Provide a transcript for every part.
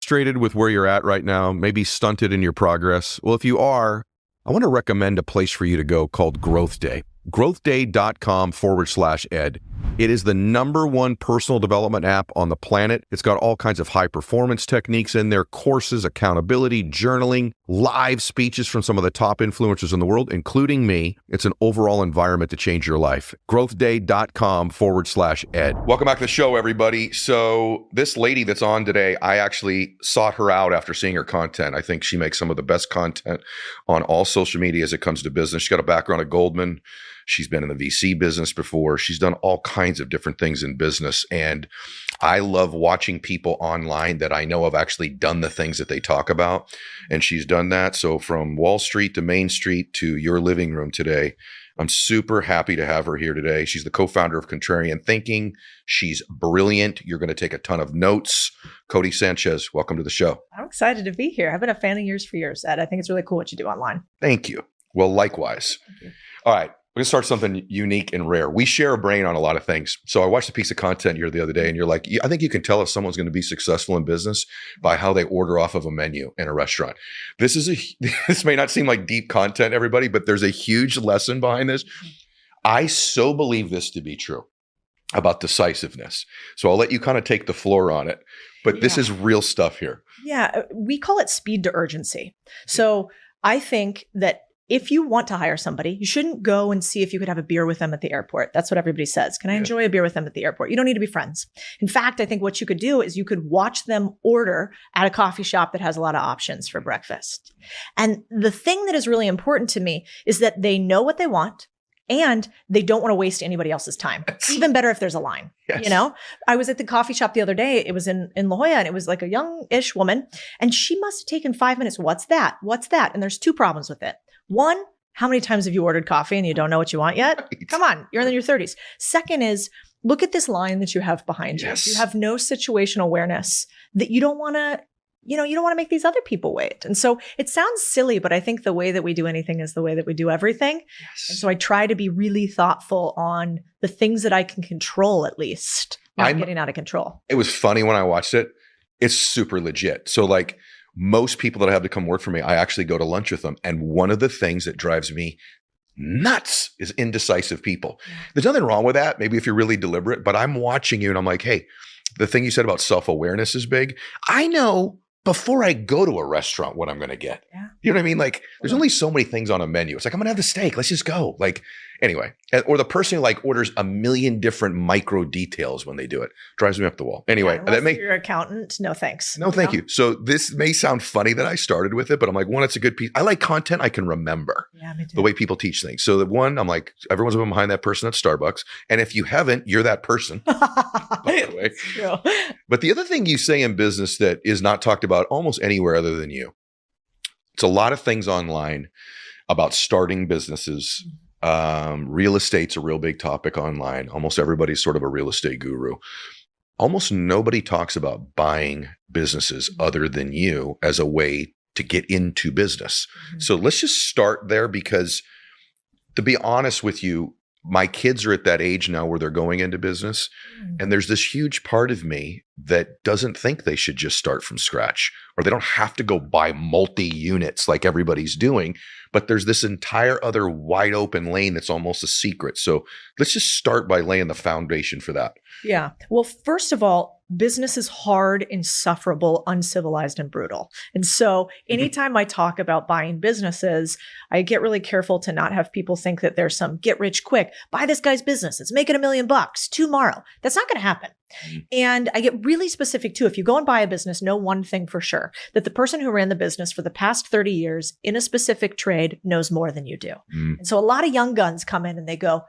frustrated with where you're at right now, maybe stunted in your progress? Well, if you are, I want to recommend a place for you to go called Growth Day. growthday.com/ed. It is the #1 personal development app on the planet. It's got all kinds of high performance techniques in there, courses, accountability, journaling, live speeches from some of the top influencers in the world, including me. It's an overall environment to change your life. growthday.com/ed. Welcome back to the show, everybody. So this lady that's on today, I actually sought her out after seeing her content. I think she makes some of the best content on all social media as it comes to business. She's got a background at Goldman. She's been in the VC business before. She's done all kinds of different things in business. And I love watching people online that I know have actually done the things that they talk about. And she's done that. So from Wall Street to Main Street to your living room today, I'm super happy to have her here today. She's the co-founder of Contrarian Thinking. She's brilliant. You're going to take a ton of notes. Cody Sanchez, welcome to the show. I'm excited to be here. I've been a fan of yours for years, Ed. I think it's really cool what you do online. Thank you. Well, likewise. All right. We're going to start something unique and rare. We share a brain on a lot of things. So I watched a piece of content here the other day and you're like, I think you can tell if someone's going to be successful in business by how they order off of a menu in a restaurant. This may not seem like deep content, everybody, but there's a huge lesson behind this. I so believe this to be true about decisiveness. So I'll let you kind of take the floor on it, but This is real stuff here. Yeah. We call it speed to urgency. So I think that if you want to hire somebody, you shouldn't go and see if you could have a beer with them at the airport. That's what everybody says. Can I enjoy a beer with them at the airport? You don't need to be friends. In fact, I think what you could do is you could watch them order at a coffee shop that has a lot of options for breakfast. And the thing that is really important to me is that they know what they want and they don't want to waste anybody else's time. Even better if there's a line. Yes. You know, I was at the coffee shop the other day. It was in La Jolla and it was like a young-ish woman and she must have taken 5 minutes. What's that? What's that? And there's two problems with it. One, how many times have you ordered coffee and you don't know what you want yet? Right. Come on, you're in your 30s. Second is, look at this line that you have behind you. You have no situational awareness that you don't want to, you don't want to make these other people wait. And so it sounds silly, but I think the way that we do anything is the way that we do everything. Yes. And so I try to be really thoughtful on the things that I can control, at least, not getting out of control. It was funny when I watched it. It's super legit. So like, most people that I have to come work for me, I actually go to lunch with them. And one of the things that drives me nuts is indecisive people. There's nothing wrong with that. Maybe if you're really deliberate, but I'm watching you and I'm like, hey, the thing you said about self-awareness is big. I know before I go to a restaurant what I'm going to get. Yeah. You know what I mean? Like there's only so many things on a menu. It's like, I'm going to have the steak. Let's just go. Like, anyway, or the person who like orders a million different micro details when they do it drives me up the wall. Anyway, that may your accountant. No, thanks. No, thank you. So this may sound funny that I started with it, but I'm like, one, it's a good piece. I like content I can remember. Yeah, me too. The way people teach things. So the one, I'm like, everyone's been behind that person at Starbucks. And if you haven't, you're that person. By the way. True. But the other thing you say in business that is not talked about almost anywhere other than you, it's a lot of things online about starting businesses. Real estate's a real big topic online. Almost everybody's sort of a real estate guru. Almost nobody talks about buying businesses other than you as a way to get into business. Mm-hmm. So let's just start there because to be honest with you, my kids are at that age now where they're going into business. And there's this huge part of me that doesn't think they should just start from scratch or they don't have to go buy multi-units like everybody's doing. But there's this entire other wide open lane that's almost a secret. So let's just start by laying the foundation for that. Yeah. Well, first of all, business is hard, insufferable, uncivilized, and brutal. And so anytime I talk about buying businesses, I get really careful to not have people think that there's some get rich quick, buy this guy's business. It's making $1 million tomorrow. That's not going to happen. And I get really specific too. If you go and buy a business, know one thing for sure, that the person who ran the business for the past 30 years in a specific trade knows more than you do. And so a lot of young guns come in and they go,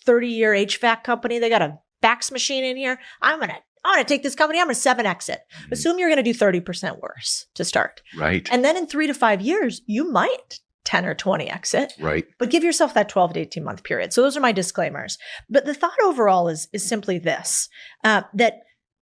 30-year HVAC company, they got a fax machine in here. I'm going to take this company. I'm going to 7X it. Assume you're going to do 30% worse to start. Right. And then in 3 to 5 years, you might 10 or 20 exit. Right. But give yourself that 12 to 18 month period. So those are my disclaimers. But the thought overall is simply this, that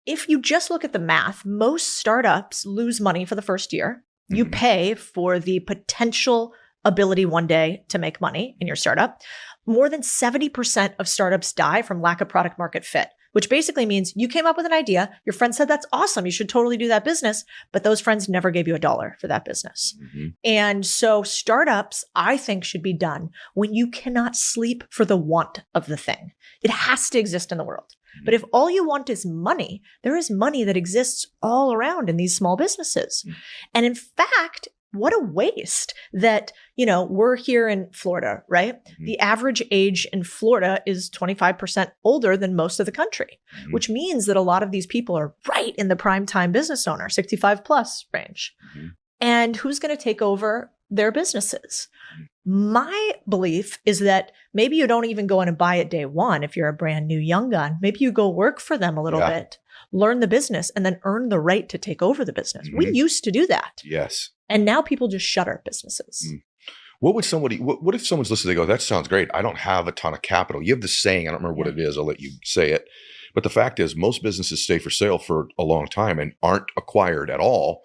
if you just look at the math, most startups lose money for the first year. You pay for the potential ability one day to make money in your startup. More than 70% of startups die from lack of product market fit. which basically means you came up with an idea. Your friend said, that's awesome. You should totally do that business. But those friends never gave you $1 for that business. Mm-hmm. And so startups, I think, should be done when you cannot sleep for the want of the thing. It has to exist in the world. But if all you want is money, there is money that exists all around in these small businesses. And in fact, what a waste that, we're here in Florida, right? The average age in Florida is 25% older than most of the country, which means that a lot of these people are right in the prime time business owner, 65 plus range. And who's going to take over their businesses? My belief is that maybe you don't even go in and buy it day one if you're a brand new young gun. Maybe you go work for them a little bit, learn the business, and then earn the right to take over the business. We used to do that. Yes. And now people just shutter businesses. What if someone's listening, they go, that sounds great. I don't have a ton of capital. You have this saying, I don't remember what it is. I'll let you say it. But the fact is most businesses stay for sale for a long time and aren't acquired at all.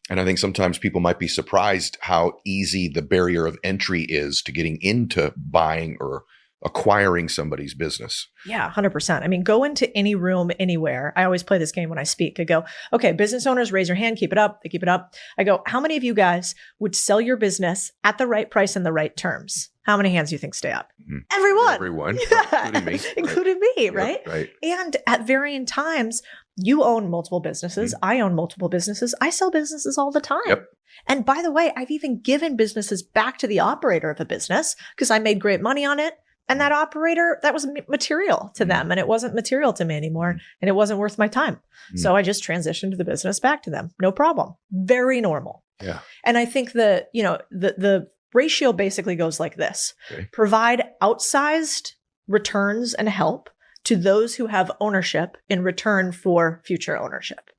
And I think sometimes people might be surprised how easy the barrier of entry is to getting into buying or acquiring somebody's business. Yeah, 100%. I mean, go into any room anywhere. I always play this game when I speak. I go, okay, business owners, raise your hand, keep it up. They keep it up. I go, how many of you guys would sell your business at the right price and the right terms? How many hands do you think stay up? Everyone. Yeah. Including me. Including me, right? Yep, right. And at varying times, you own multiple businesses. I own multiple businesses. I sell businesses all the time. Yep. And by the way, I've even given businesses back to the operator of a business because I made great money on it. And that operator, that was material to them and it wasn't material to me anymore and it wasn't worth my time. So I just transitioned the business back to them. No problem. Very normal. Yeah. And I think the ratio basically goes like this. Okay. Provide outsized returns and help to those who have ownership in return for future ownership.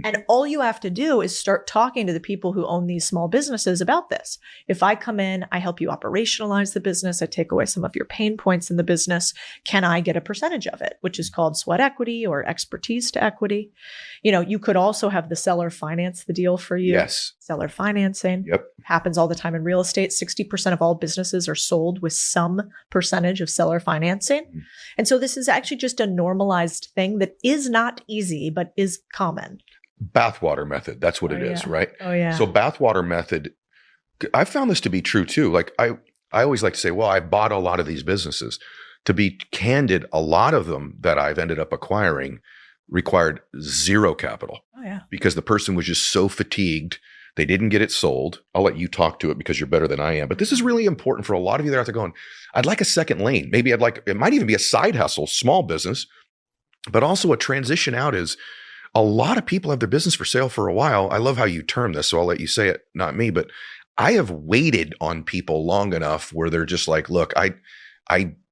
And all you have to do is start talking to the people who own these small businesses about this. If I come in, I help you operationalize the business. I take away some of your pain points in the business. Can I get a percentage of it, which is called sweat equity or expertise to equity? You could also have the seller finance the deal for you. Yes. Seller financing. Yep. Happens all the time in real estate. 60% of all businesses are sold with some percentage of seller financing. And so this is actually just a normalized thing that is not easy, but is common. Bathwater method. That's what it is, right? Oh, yeah. So bathwater method, I found this to be true too. Like I always like to say, well, I bought a lot of these businesses. To be candid, a lot of them that I've ended up acquiring required zero capital. Oh, yeah. Because the person was just so fatigued. They didn't get it sold. I'll let you talk to it because you're better than I am. But this is really important for a lot of you that are out there going, I'd like a second lane. Maybe it might even be a side hustle, small business, but also a transition out is a lot of people have their business for sale for a while. I love how you term this, so I'll let you say it, not me, but I have waited on people long enough where they're just like, look, I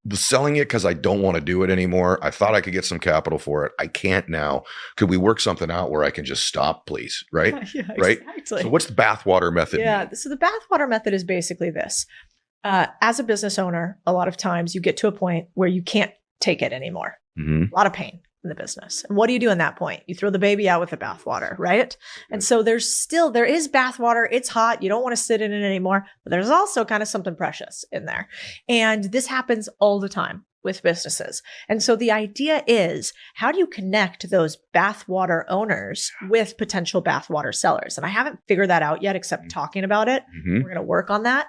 was selling it because I don't want to do it anymore. I thought I could get some capital for it. I can't now. Could we work something out where I can just stop, please? Right? Yeah, right. Exactly. So what's the bathwater method? Yeah. So the bathwater method is basically this. As a business owner, a lot of times you get to a point where you can't take it anymore. A lot of pain in the business. And what do you do in that point? You throw the baby out with the bathwater, right? And so there is bathwater. It's hot. You don't want to sit in it anymore, but there's also kind of something precious in there. And this happens all the time with businesses. And so the idea is, how do you connect those bathwater owners with potential bathwater sellers? And I haven't figured that out yet, except talking about it. We're going to work on that.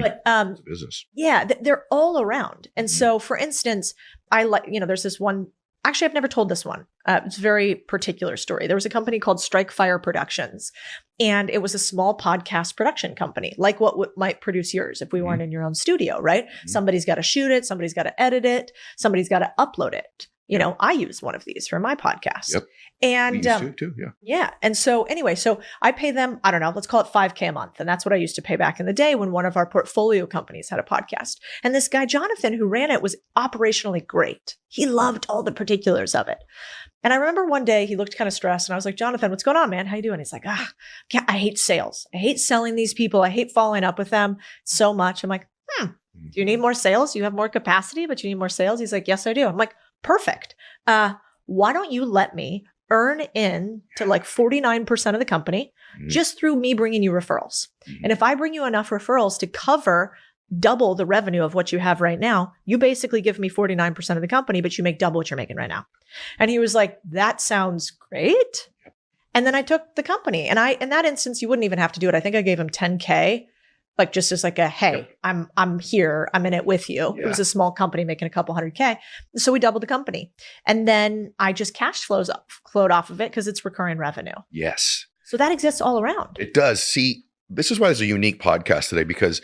But it's a business. Yeah, they're all around. And so for instance, there's this one. Actually, I've never told this one. It's a very particular story. There was a company called Strike Fire Productions, and it was a small podcast production company, like what might produce yours if we weren't in your own studio, right? Somebody's got to shoot it. Somebody's got to edit it. Somebody's got to upload it. I use one of these for my podcast. Yep. And we used to too, yeah. Yeah. And so anyway, so I pay them, I don't know, let's call it $5,000 a month. And that's what I used to pay back in the day when one of our portfolio companies had a podcast. And this guy, Jonathan, who ran it, was operationally great. He loved all the particulars of it. And I remember one day he looked kind of stressed and I was like, Jonathan, what's going on, man? How you doing? He's like, I hate sales. I hate selling these people. I hate following up with them so much. I'm like, do you need more sales? You have more capacity, but you need more sales? He's like, yes, I do. I'm like, perfect. Why don't you let me earn in to like 49% of the company just through me bringing you referrals? And if I bring you enough referrals to cover double the revenue of what you have right now, you basically give me 49% of the company, but you make double what you're making right now. And he was like, that sounds great. And then I took the company, and in that instance, you wouldn't even have to do it. I think I gave him 10K, like just as like a, hey, I'm here. I'm in it with you. Yeah. It was a small company making a couple $100K. So we doubled the company. And then I just flowed off of it because it's recurring revenue. Yes. So that exists all around. It does. See, this is why it's a unique podcast today, because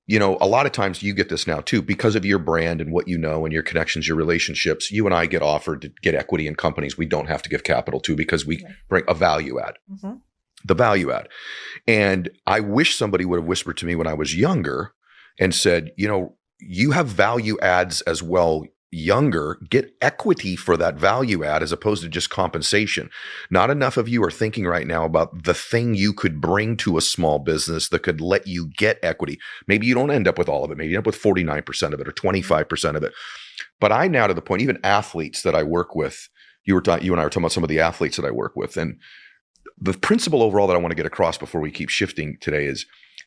a lot of times you get this now too, because of your brand and what you know and your connections, your relationships. You and I get offered to get equity in companies we don't have to give capital to because we bring a value add. Mm-hmm. The value add. And I wish somebody would have whispered to me when I was younger and said, you have value adds as well. Younger, get equity for that value add as opposed to just compensation. Not enough of you are thinking right now about the thing you could bring to a small business that could let you get equity. Maybe you don't end up with all of it. Maybe you end up with 49% of it or 25% of it. But I'm now to the point, even athletes that I work with, you and I were talking about some of the athletes that I work with. And the principle overall that I want to get across before we keep shifting today is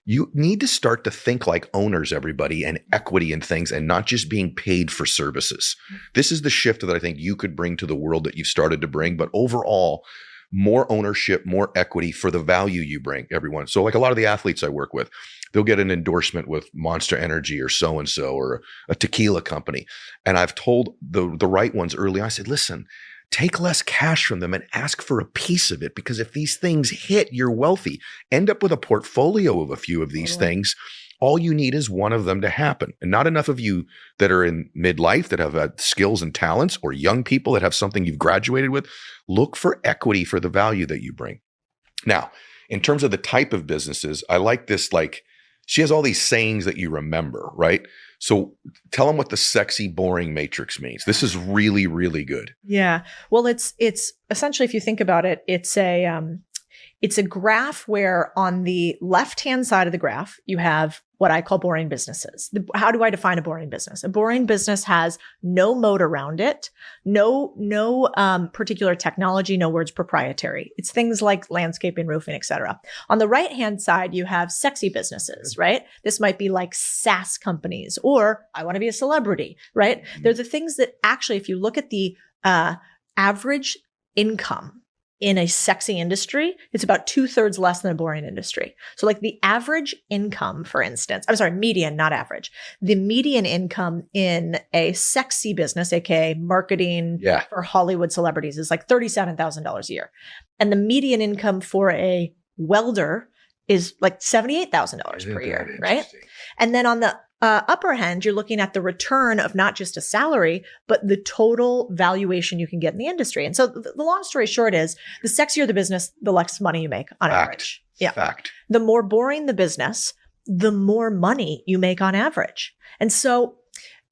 you need to start to think like owners, everybody, and equity in things, and not just being paid for services. This is the shift that I think you could bring to the world that you've started to bring, but overall, more ownership, more equity for the value you bring, everyone. So like a lot of the athletes I work with, they'll get an endorsement with Monster Energy or so-and-so or a tequila company. And I've told the right ones early, I said, listen, take less cash from them and ask for a piece of it, because if these things hit, you're wealthy. End up with a portfolio of a few of these things. All you need is one of them to happen. And not enough of you that are in midlife that have skills and talents, or young people that have something you've graduated with, look for equity for the value that you bring. Now, in terms of the type of businesses, I like this, she has all these sayings that you remember, right? So tell them what the sexy, boring matrix means. This is really, really good. Yeah. Well, it's essentially, if you think about it, it's a graph where on the left-hand side of the graph, you have what I call boring businesses. How do I define a boring business? A boring business has no moat around it, no particular technology, no words proprietary. It's things like landscaping, roofing, etc. On the right-hand side, you have sexy businesses, right? This might be like SaaS companies, or I want to be a celebrity, right? Mm-hmm. They're the things that actually, if you look at the average income in a sexy industry, it's about 2/3 less than a boring industry. So like the average income, for instance, median, not average. The median income in a sexy business, aka marketing for Hollywood celebrities, is like $37,000 a year. And the median income for a welder is like $78,000 per year, right? And then on the upper end, you're looking at the return of not just a salary, but the total valuation you can get in the industry. And so the long story short is, the sexier the business, the less money you make on average. Yeah. Fact. The more boring the business, the more money you make on average. And so,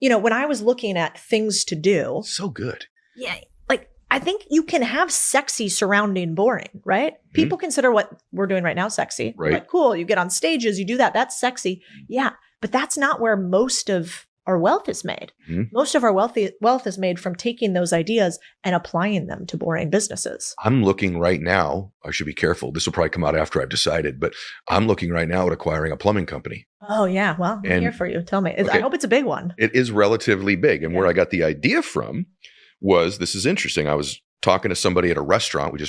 when I was looking at things to do. So good. Yeah. I think you can have sexy surrounding boring, right? Mm-hmm. People consider what we're doing right now sexy. Right. Like, cool. You get on stages, you do that. That's sexy. Yeah. But that's not where most of our wealth is made. Mm-hmm. Most of our wealth is made from taking those ideas and applying them to boring businesses. I'm looking right now, I should be careful. This will probably come out after I've decided, but I'm looking right now at acquiring a plumbing company. Oh yeah. Well, I'm here for you. Tell me. Okay. I hope it's a big one. It is relatively big. And where I got the idea from was, this is interesting. I was talking to somebody at a restaurant.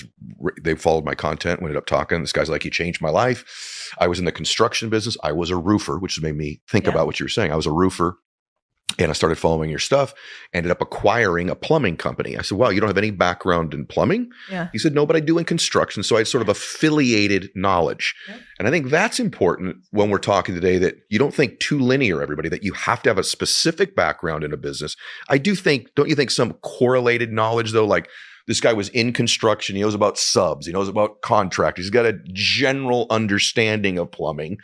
They followed my content, we ended up talking. This guy's like, he changed my life. I was in the construction business. I was a roofer, which made me think about what you were saying. I was a roofer, and I started following your stuff, ended up acquiring a plumbing company. I said, wow, you don't have any background in plumbing? Yeah. He said, no, but I do in construction. So I had sort of affiliated knowledge. Yeah. And I think that's important when we're talking today, that you don't think too linear, everybody, that you have to have a specific background in a business. I do think, don't you think some correlated knowledge though, like this guy was in construction, he knows about subs, he knows about contractors, he's got a general understanding of plumbing,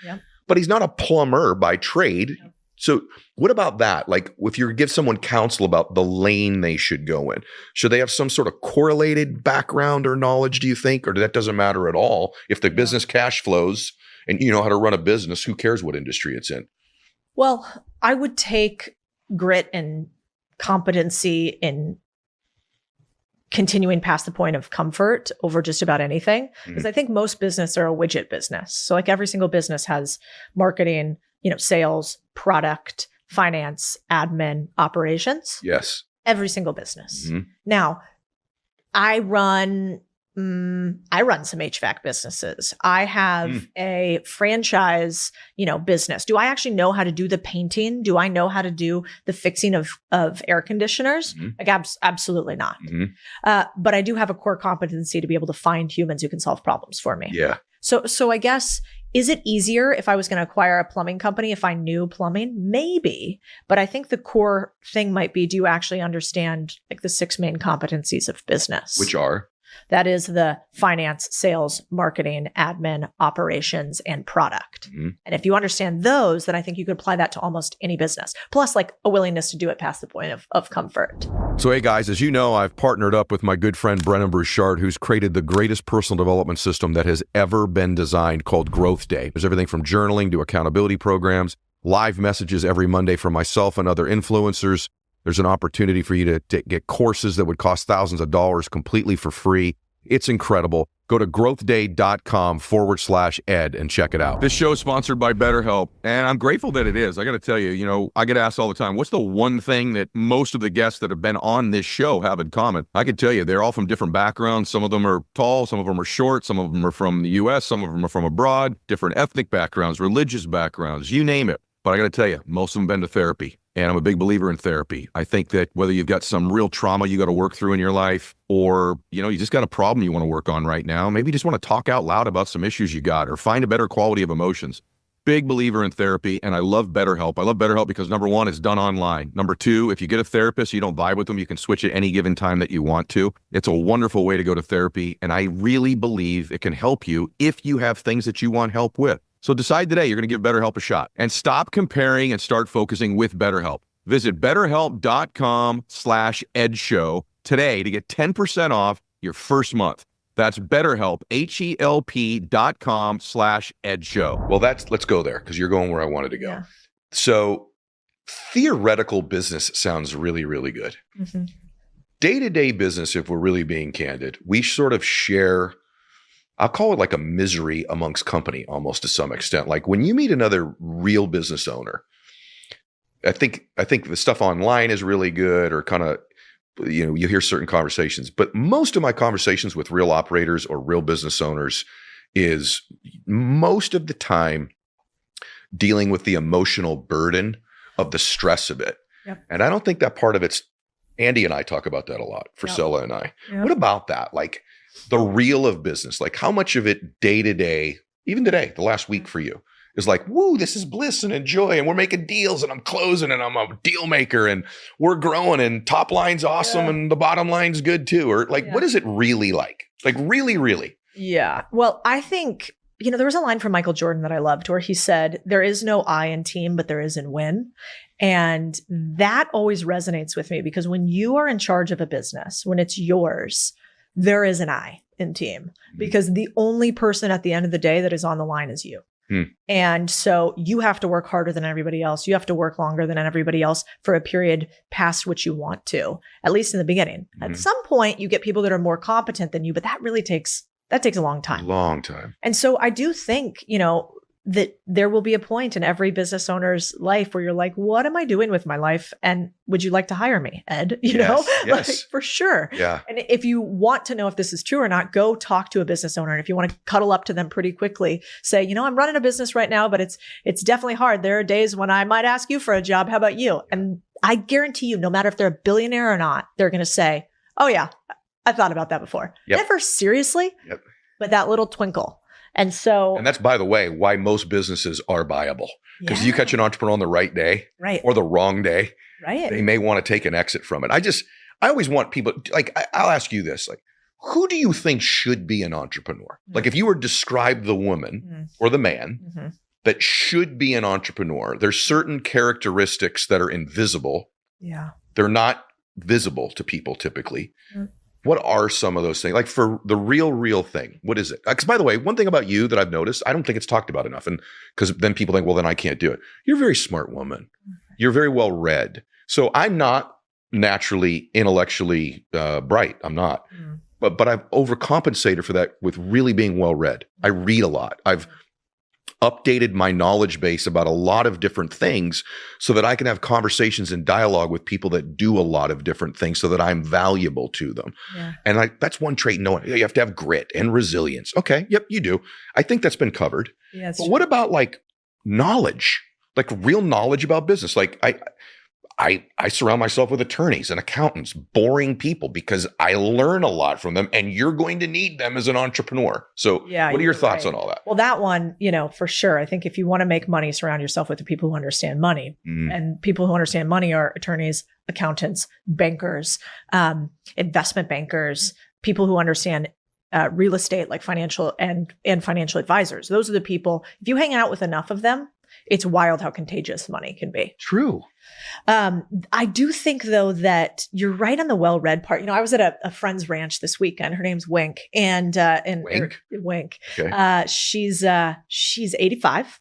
but he's not a plumber by trade. Yeah. So what about that? Like, if you give someone counsel about the lane they should go in, should they have some sort of correlated background or knowledge, do you think? Or that doesn't matter at all? If the business cash flows and you know how to run a business, who cares what industry it's in? Well, I would take grit and competency in continuing past the point of comfort over just about anything. Because I think most business are a widget business. So like every single business has marketing, sales, product, finance, admin, operations. Yes. Every single business. Mhm. Now, I run some HVAC businesses. I have a franchise, business. Do I actually know how to do the painting? Do I know how to do the fixing of air conditioners? Mhm. Like, absolutely not. Mhm. But I do have a core competency to be able to find humans who can solve problems for me. Yeah. So I guess, is it easier if I was going to acquire a plumbing company if I knew plumbing? Maybe. But I think the core thing might be, do you actually understand like the 6 main competencies of business? Which are? That is the finance, sales, marketing, admin, operations, and product. Mhm. And if you understand those, then I think you could apply that to almost any business. Plus, like a willingness to do it past the point of comfort. So, hey guys, as you know, I've partnered up with my good friend Brennan Burchard, who's created the greatest personal development system that has ever been designed, called Growth Day. There's everything from journaling to accountability programs, live messages every Monday from myself and other influencers. There's an opportunity for you to get courses that would cost thousands of dollars completely for free. It's incredible. Go to growthday.com/ed and check it out. This show is sponsored by BetterHelp, and I'm grateful that it is. I got to tell you, I get asked all the time, what's the one thing that most of the guests that have been on this show have in common? I can tell you, they're all from different backgrounds. Some of them are tall, some of them are short, some of them are from the U.S., some of them are from abroad, different ethnic backgrounds, religious backgrounds, you name it. But I got to tell you, most of them have been to therapy. And I'm a big believer in therapy. I think that whether you've got some real trauma you got to work through in your life, or, you just got a problem you want to work on right now, maybe you just want to talk out loud about some issues you got, or find a better quality of emotions. Big believer in therapy, and I love BetterHelp. I love BetterHelp because, number one, it's done online. Number two, if you get a therapist, you don't vibe with them, you can switch at any given time that you want to. It's a wonderful way to go to therapy, and I really believe it can help you if you have things that you want help with. So decide today you're going to give BetterHelp a shot, and stop comparing and start focusing with BetterHelp. Visit betterhelp.com/edshow today to get 10% off your first month. That's BetterHelp, HELP.com/edshow. Well, let's go there because you're going where I wanted to go. Yeah. So theoretical business sounds really, really good. Mm-hmm. Day-to-day business, if we're really being candid, we sort of share, I'll call it like a misery amongst company almost to some extent. Like when you meet another real business owner, I think the stuff online is really good, or kind of, you hear certain conversations, but most of my conversations with real operators or real business owners is most of the time dealing with the emotional burden of the stress of it. Yep. And I don't think that part of it's, Andy and I talk about that a lot, Priscilla and I. Yep. What about that? Like the real of business, like how much of it day to day, even today, the last week for you, is like, woo, this is bliss and enjoy, and we're making deals, and I'm closing, and I'm a deal maker, and we're growing, and top line's awesome, and the bottom line's good too. Or like, what is it really like? Like really, really? Yeah. Well, I think, there was a line from Michael Jordan that I loved where he said, there is no I in team, but there is in win. And that always resonates with me, because when you are in charge of a business, when it's yours, there is an I in team, because the only person at the end of the day that is on the line is you. And so you have to work harder than everybody else. You have to work longer than everybody else for a period past which you want to, at least in the beginning. At some point, you get people that are more competent than you, but that really takes a long time. Long time. And so I do think, that there will be a point in every business owner's life where you're like, what am I doing with my life? And would you like to hire me, Ed? Yes. Like, for sure. Yeah. And if you want to know if this is true or not, go talk to a business owner. And if you want to cuddle up to them pretty quickly, say, I'm running a business right now, but it's definitely hard. There are days when I might ask you for a job. How about you? And I guarantee you, no matter if they're a billionaire or not, they're going to say, oh yeah, I thought about that before. Yep. Never seriously, but that little twinkle. And that's, by the way, why most businesses are viable. Because you catch an entrepreneur on the right day, or the wrong day, they may want to take an exit from it. I always want people, like, I'll ask you this, like, who do you think should be an entrepreneur? Like, if you were to describe the woman or the man that should be an entrepreneur, there's certain characteristics that are invisible. Yeah. They're not visible to people typically. What are some of those things? Like for the real thing, what is it? Because by the way, one thing about you that I've noticed, I don't think it's talked about enough. And because then people think, well, then I can't do it. You're a very smart woman. You're very well read. So I'm not naturally intellectually bright. I'm not. But I've overcompensated for that with really being well read. I read a lot. updated my knowledge base about a lot of different things so that I can have conversations and dialogue with people that do a lot of different things so that I'm valuable to them. Yeah. And that's one trait. You have to have grit and resilience. Okay. Yep, you do. I think that's been covered. Yeah, but what about like knowledge, like real knowledge about business? Like I surround myself with attorneys and accountants, boring people, because I learn a lot from them, and you're going to need them as an entrepreneur. So what are your thoughts on all that? Well, that one, for sure. I think if you want to make money, surround yourself with the people who understand money. And people who understand money are attorneys, accountants, bankers, investment bankers, people who understand real estate, like financial and financial advisors. Those are the people. If you hang out with enough of them, it's wild how contagious money can be. True. I do think, though, that you're right on the well-read part. I was at a friend's ranch this weekend. Her name's Wink, and Wink. Okay. She's 85.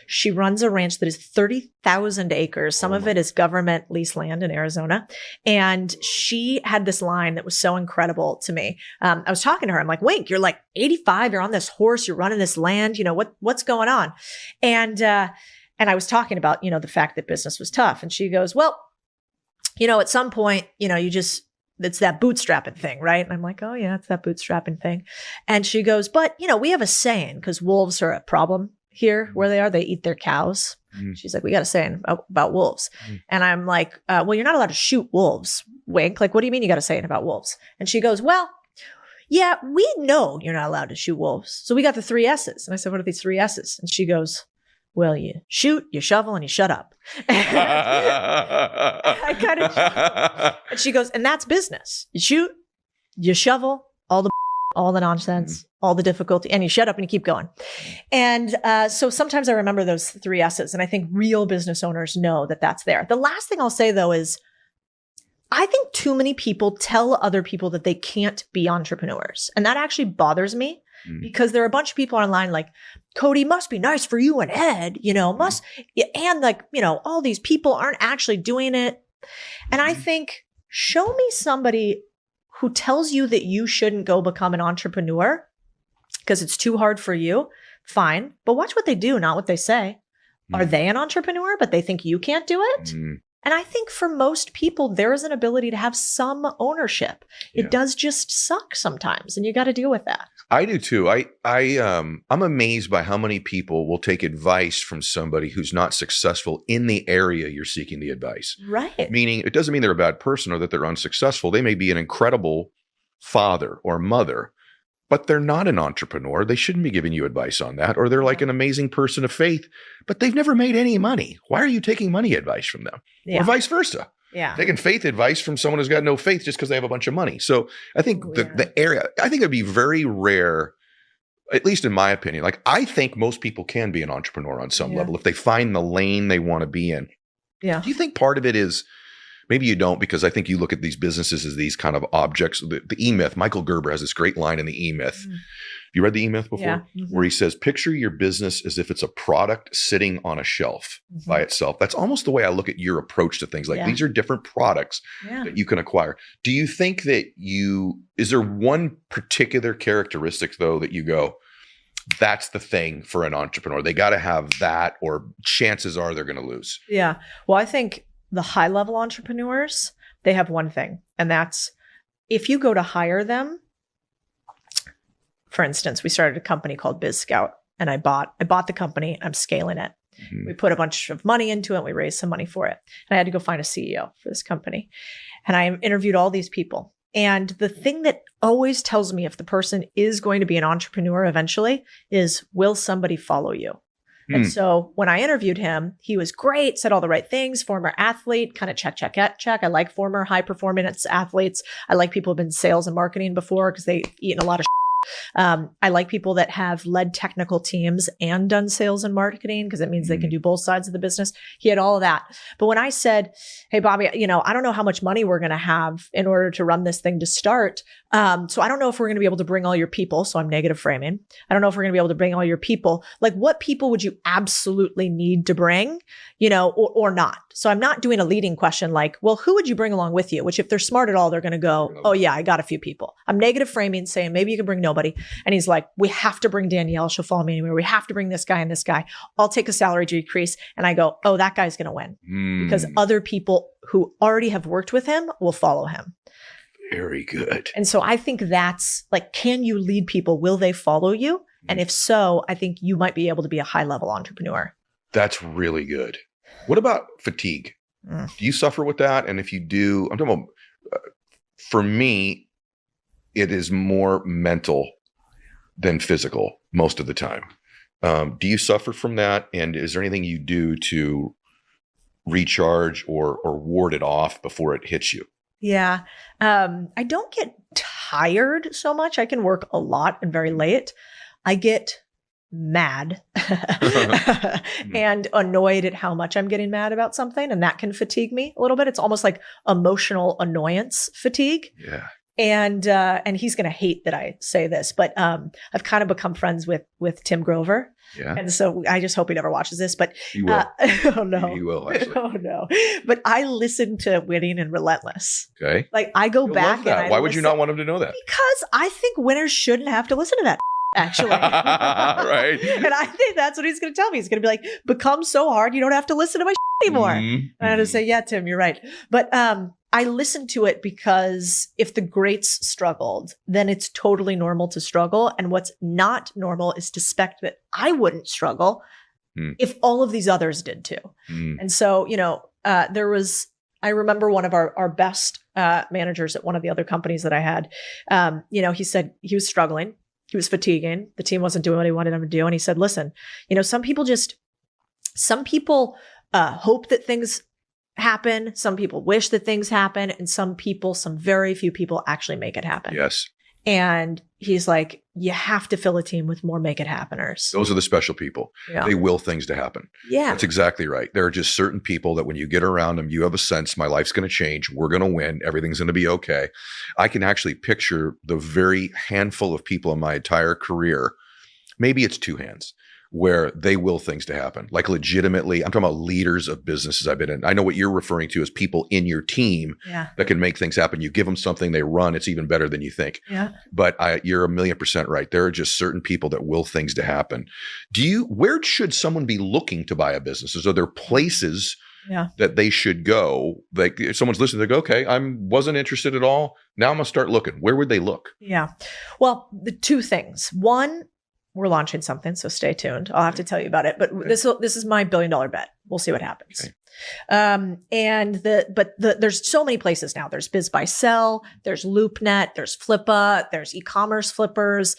She runs a ranch that is 30,000 acres. Some of it is government lease land in Arizona. And she had this line that was so incredible to me. I was talking to her. I'm like, Wink, you're like 85. You're on this horse. You're running this land. What's going on? And I was talking about, the fact that business was tough. And she goes, well, at some point, it's that bootstrapping thing, right? And I'm like, oh yeah, it's that bootstrapping thing. And she goes, but, we have a saying, because wolves are a problem here where they are. They eat their cows. She's like, we got a saying about wolves. And I'm like, well, you're not allowed to shoot wolves, Wink. Like, what do you mean you got a saying about wolves? And she goes, well, yeah, we know you're not allowed to shoot wolves. So we got the 3 S's. And I said, what are these 3 S's? And she goes, well, you shoot, you shovel, and you shut up. I kind of, and she goes, and that's business. You shoot, you shovel, all the nonsense, all the difficulty, and you shut up and you keep going. And so sometimes I remember those 3 S's, and I think real business owners know that that's there. The last thing I'll say, though, is I think too many people tell other people that they can't be entrepreneurs. And that actually bothers me. Because there are a bunch of people online like, Cody, must be nice for you and Ed, and like, all these people aren't actually doing it. And I think, show me somebody who tells you that you shouldn't go become an entrepreneur because it's too hard for you. Fine. But watch what they do, not what they say. Are they an entrepreneur, but they think you can't do it? And I think for most people, there is an ability to have some ownership. It does just suck sometimes, and you got to deal with that. I do too. I'm amazed by how many people will take advice from somebody who's not successful in the area you're seeking the advice. Right. Meaning it doesn't mean they're a bad person or that they're unsuccessful. They may be an incredible father or mother, but they're not an entrepreneur. They shouldn't be giving you advice on that. Or they're like an amazing person of faith, but they've never made any money. Why are you taking money advice from them? Or vice versa. Yeah. Taking faith advice from someone who's got no faith just because they have a bunch of money. So I think the area, I think it'd be very rare, at least in my opinion. Like, I think most people can be an entrepreneur on some level if they find the lane they want to be in. Yeah. Do you think part of it is, maybe you don't, because I think you look at these businesses as these kind of objects. The E-Myth, Michael Gerber has this great line in the E-Myth. You read the E-Myth before? Yeah. Where he says, picture your business as if it's a product sitting on a shelf by itself. That's almost the way I look at your approach to things. Like, these are different products that you can acquire. Do you think that is there one particular characteristic, though, that you go, that's the thing for an entrepreneur? They got to have that, or chances are they're going to lose. Yeah. Well, I think the high level entrepreneurs, they have one thing, and that's if you go to hire them. For instance, we started a company called Biz Scout, and I bought the company. I'm scaling it. We put a bunch of money into it. We raised some money for it. And I had to go find a CEO for this company. And I interviewed all these people. And the thing that always tells me if the person is going to be an entrepreneur eventually is, will somebody follow you? And so when I interviewed him, he was great, said all the right things, former athlete, kind of check. I like former high performance athletes. I like people who've been in sales and marketing before because they've eaten a lot of I like people that have led technical teams and done sales and marketing because it means they can do both sides of the business. He had all of that. But when I said, hey, Bobby, I don't know how much money we're going to have in order to run this thing to start, So I don't know if we're going to be able to bring all your people. So I'm negative framing. I don't know if we're going to be able to bring all your people. Like, what people would you absolutely need to bring, or not? So I'm not doing a leading question like, well, who would you bring along with you? Which if they're smart at all, they're going to go, oh yeah, I got a few people. I'm negative framing, saying maybe you can bring nobody. And he's like, we have to bring Danielle. She'll follow me anywhere. We have to bring this guy and this guy. I'll take a salary decrease. And I go, oh, that guy's going to win because other people who already have worked with him will follow him. Very good. And so I think that's like, can you lead people? Will they follow you? And if so, I think you might be able to be a high level entrepreneur. That's really good. What about fatigue? Do you suffer with that? And if you do, I'm talking about, for me, it is more mental than physical most of the time. Do you suffer from that? And is there anything you do to recharge or ward it off before it hits you? Yeah. I don't get tired so much. I can work a lot and very late. I get mad and annoyed at how much I'm getting mad about something. And that can fatigue me a little bit. It's almost like emotional annoyance fatigue. Yeah. And he's going to hate that I say this, but I've kind of become friends with Tim Grover. Yeah. And so I just hope he never watches this, but He will. Oh no. He will, actually. Oh no. But I listen to Winning and Relentless. Okay. Like I go You'll back love that. and Why would you not want him to know that? because I think winners shouldn't have to listen to that actually. Right. And I think that's what he's going to tell me. He's going to be like, become so hard you don't have to listen to my anymore. And I'm going to say, yeah, Tim, you're right. But I listen to it because if the greats struggled, then it's totally normal to struggle. And what's not normal is to expect that I wouldn't struggle if all of these others did too. And so, I remember one of our best managers at one of the other companies that I had, he said he was struggling. He was fatiguing. The team wasn't doing what he wanted them to do. And he said, listen, some people hope that things happen. Some people wish that things happen. And some very few people actually make it happen. Yes. And he's like, you have to fill a team with more make it happeners. Those are the special people. Yeah. They will things to happen. Yeah. That's exactly right. There are just certain people that when you get around them, you have a sense, my life's going to change. We're going to win. Everything's going to be okay. I can actually picture the very handful of people in my entire career. Maybe it's two hands where they will things to happen. Like legitimately, I'm talking about leaders of businesses I've been in. I know what you're referring to as people in your team that can make things happen. You give them something, they run, it's even better than you think. Yeah. But you're 1,000,000% right. There are just certain people that will things to happen. Where should someone be looking to buy a business? Are there places that they should go? Like if someone's listening, they go, okay, I wasn't interested at all. Now I'm going to start looking. Where would they look? Yeah. Well, the two things. One, we're launching something, so stay tuned. I'll have to tell you about it. But this is my $1 billion bet. We'll see what happens. Okay. There's so many places now. There's Biz by Sell, there's LoopNet, there's Flippa, there's e-commerce flippers.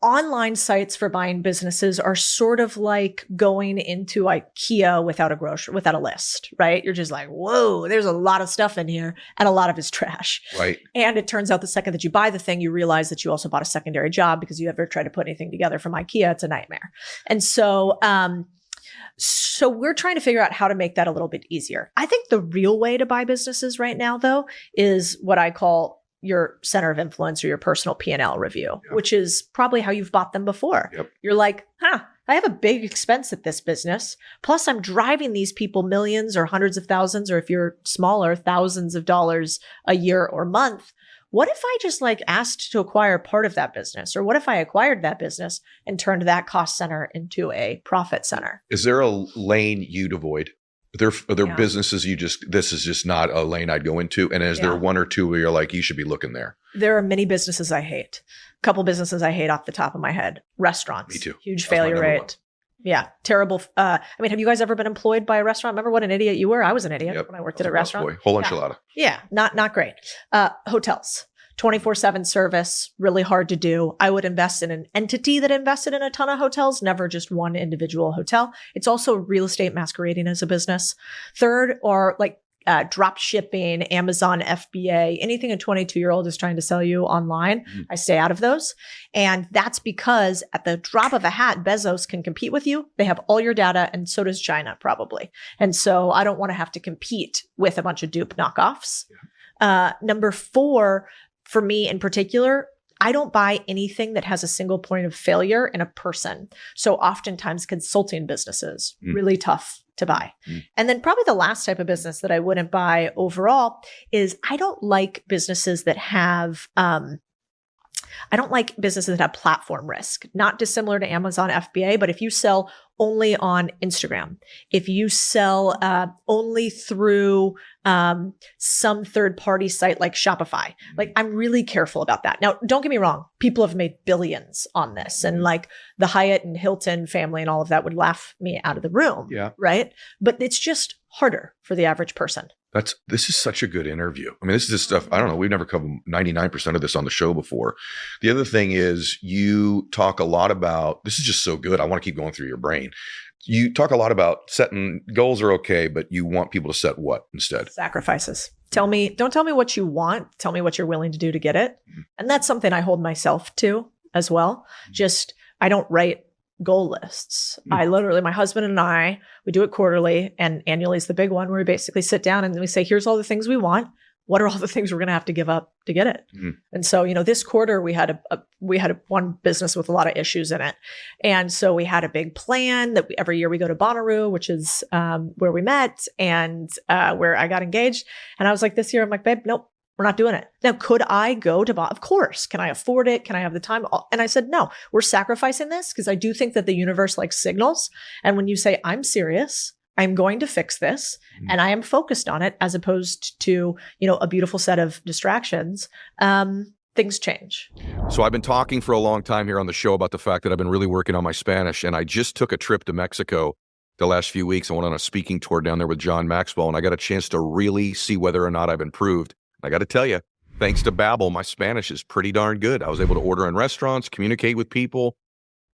Online sites for buying businesses are sort of like going into IKEA without a list, right? You're just like, whoa, there's a lot of stuff in here and a lot of it's trash. Right. And it turns out the second that you buy the thing, you realize that you also bought a secondary job because you ever tried to put anything together from IKEA. It's a nightmare. And so we're trying to figure out how to make that a little bit easier. I think the real way to buy businesses right now, though, is what I call your center of influence or your personal P&L review, which is probably how you've bought them before. Yep. You're like, I have a big expense at this business. Plus I'm driving these people millions or hundreds of thousands, or if you're smaller, thousands of dollars a year or month. What if I just asked to acquire part of that business? Or what if I acquired that business and turned that cost center into a profit center? Is there a lane you'd avoid? Are there businesses this is just not a lane I'd go into? And is there one or two where you're like, you should be looking there? There are many businesses I hate. A couple businesses I hate off the top of my head. Restaurants. Me too. Huge failure rate. Yeah. Terrible. Have you guys ever been employed by a restaurant? Remember what an idiot you were? I was an idiot when I worked at a restaurant. Boy. Whole enchilada. Yeah. Not great. Hotels. 24/7 service, really hard to do. I would invest in an entity that invested in a ton of hotels, never just one individual hotel. It's also real estate masquerading as a business. Third, or drop shipping, Amazon FBA, anything a 22-year-old is trying to sell you online. I stay out of those. And that's because at the drop of a hat, Bezos can compete with you. They have all your data, and so does China probably. And so I don't want to have to compete with a bunch of dupe knockoffs. Number 4, for me in particular, I don't buy anything that has a single point of failure in a person. So oftentimes consulting businesses, really tough to buy. And then probably the last type of business that I wouldn't buy overall is I don't like businesses that have, platform risk, not dissimilar to Amazon FBA, but if you sell only on Instagram, if you sell only through some third-party site like Shopify, like I'm really careful about that. Now, don't get me wrong. People have made billions on this, and like the Hyatt and Hilton family and all of that would laugh me out of the room. Yeah. Right. But it's just harder for the average person. This is such a good interview. I mean, this is just stuff, I don't know, we've never covered 99% of this on the show before. The other thing is you talk a lot about, this is just so good. I want to keep going through your brain. You talk a lot about setting goals are okay, but you want people to set what instead? Sacrifices. Don't tell me what you want. Tell me what you're willing to do to get it. And that's something I hold myself to as well. Just, I don't write goal lists. I literally, my husband and I, we do it quarterly, and annually is the big one where we basically sit down and we say, here's all the things we want. What are all the things we're going to have to give up to get it? And so, this quarter we had one business with a lot of issues in it. And so we had a big plan that every year we go to Bonnaroo, which is where we met and where I got engaged. And I was like, this year, I'm like, babe, nope. We're not doing it. Now, could I go to Of course. Can I afford it? Can I have the time? And I said, no, we're sacrificing this because I do think that the universe likes signals. And when you say, I'm serious, I'm going to fix this and I am focused on it as opposed to, a beautiful set of distractions, things change. So I've been talking for a long time here on the show about the fact that I've been really working on my Spanish, and I just took a trip to Mexico the last few weeks. I went on a speaking tour down there with John Maxwell, and I got a chance to really see whether or not I've improved. I got to tell you, thanks to Babbel, my Spanish is pretty darn good. I was able to order in restaurants, communicate with people,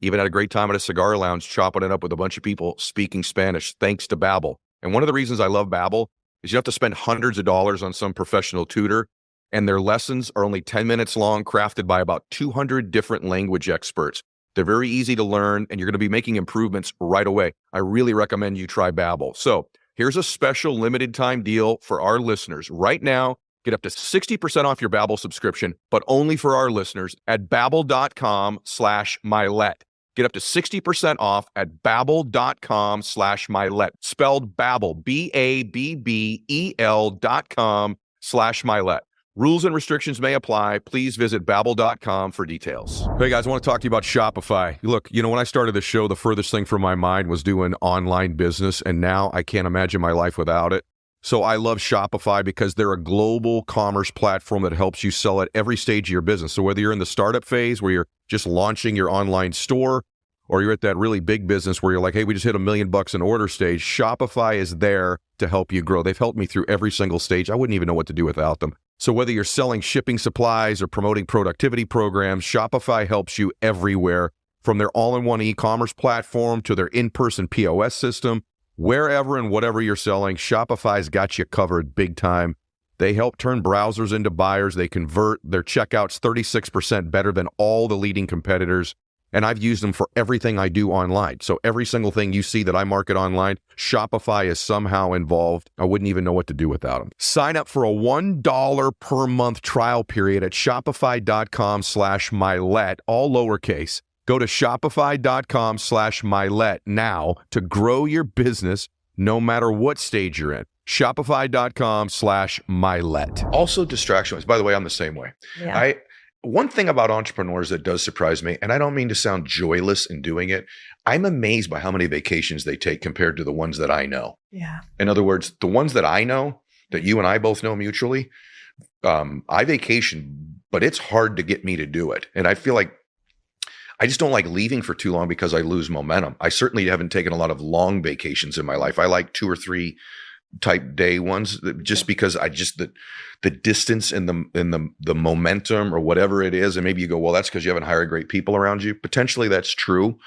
even had a great time at a cigar lounge, chopping it up with a bunch of people speaking Spanish, thanks to Babbel. And one of the reasons I love Babbel is you have to spend hundreds of dollars on some professional tutor, and their lessons are only 10 minutes long, crafted by about 200 different language experts. They're very easy to learn, and you're going to be making improvements right away. I really recommend you try Babbel. So here's a special limited time deal for our listeners. Right now, get up to 60% off your Babbel subscription, but only for our listeners at babbel.com/Mylett. Get up to 60% off at babbel.com/Mylett. Spelled Babbel, BABBEL.com/Mylett. Rules and restrictions may apply. Please visit babbel.com for details. Hey guys, I want to talk to you about Shopify. Look, when I started the show, the furthest thing from my mind was doing online business, and now I can't imagine my life without it. So I love Shopify because they're a global commerce platform that helps you sell at every stage of your business. So whether you're in the startup phase where you're just launching your online store, or you're at that really big business where you're like, hey, we just hit $1 million in order stage, Shopify is there to help you grow. They've helped me through every single stage. I wouldn't even know what to do without them. So whether you're selling shipping supplies or promoting productivity programs, Shopify helps you everywhere, from their all-in-one e-commerce platform to their in-person POS system. Wherever and whatever you're selling, Shopify's got you covered big time. They help turn browsers into buyers. They convert their checkouts 36% better than all the leading competitors. And I've used them for everything I do online. So every single thing you see that I market online, Shopify is somehow involved. I wouldn't even know what to do without them. Sign up for a $1 per month trial period at shopify.com/Mylett, all lowercase. Go to shopify.com/Mylett now to grow your business no matter what stage you're in. Shopify.com/Mylett. Also distraction-wise. By the way, I'm the same way. Yeah. One thing about entrepreneurs that does surprise me, and I don't mean to sound joyless in doing it, I'm amazed by how many vacations they take compared to the ones that I know. Yeah. In other words, the ones that I know, that you and I both know mutually, I vacation, but it's hard to get me to do it. And I feel like I just don't like leaving for too long because I lose momentum. I certainly haven't taken a lot of long vacations in my life. I like 2 or 3 type day ones just because the distance and the momentum or whatever it is. And maybe you go, well, that's because you haven't hired great people around you. Potentially that's true.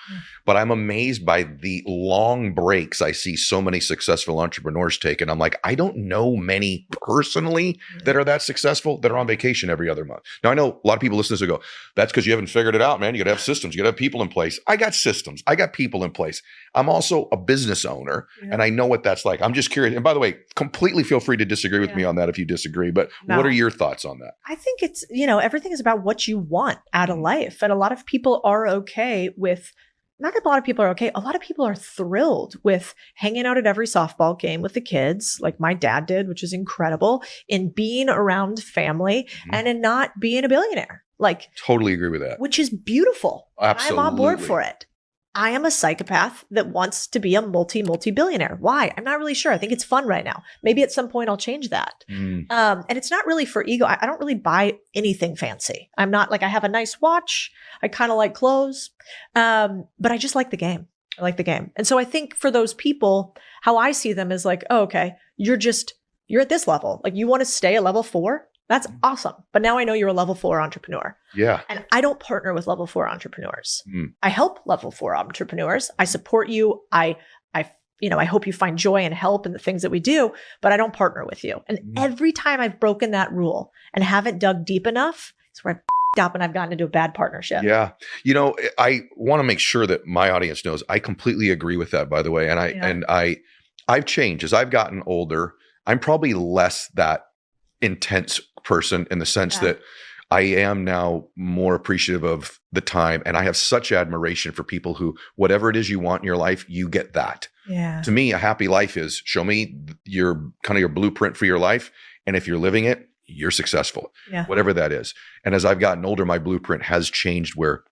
But I'm amazed by the long breaks I see so many successful entrepreneurs take. And I'm like, I don't know many personally that are that successful that are on vacation every other month. Now, I know a lot of people listen to this and go, that's because you haven't figured it out, man. You got to have systems. You got to have people in place. I got systems. I got people in place. I'm also a business owner and I know what that's like. I'm just curious. And by the way, completely feel free to disagree with me on that if you disagree. But But No. what are your thoughts on that? I think it's, everything is about what you want out of life. And a lot of people are okay with, not a lot of people are okay. A lot of people are thrilled with hanging out at every softball game with the kids, like my dad did, which is incredible, in being around family and in not being a billionaire, like, Totally agree with that. which is beautiful. Absolutely. I'm on board for it. I am a psychopath that wants to be a multi-billionaire. Why? I'm not really sure. I think it's fun right now. Maybe at some point I'll change that. And it's not really for ego. I don't really buy anything fancy. I'm not like, I have a nice watch. I kind of like clothes. But I just like the game. I like the game. And so I think for those people, how I see them is like, oh, okay, you're at this level. Like, you want to stay a level 4? That's awesome. But now I know you're a level 4 entrepreneur. Yeah. And I don't partner with level 4 entrepreneurs. I help level 4 entrepreneurs. I support you. I hope you find joy and help in the things that we do, but I don't partner with you. And every time I've broken that rule and haven't dug deep enough, it's where I f***ed up and I've gotten into a bad partnership. Yeah. I want to make sure that my audience knows I completely agree with that, by the way. And I've changed as I've gotten older. I'm probably less that intense person in the sense that I am now more appreciative of the time. And I have such admiration for people who, whatever it is you want in your life, you get that. Yeah. To me, a happy life is show me your blueprint for your life. And if you're living it, you're successful, whatever that is. And as I've gotten older, my blueprint has changed where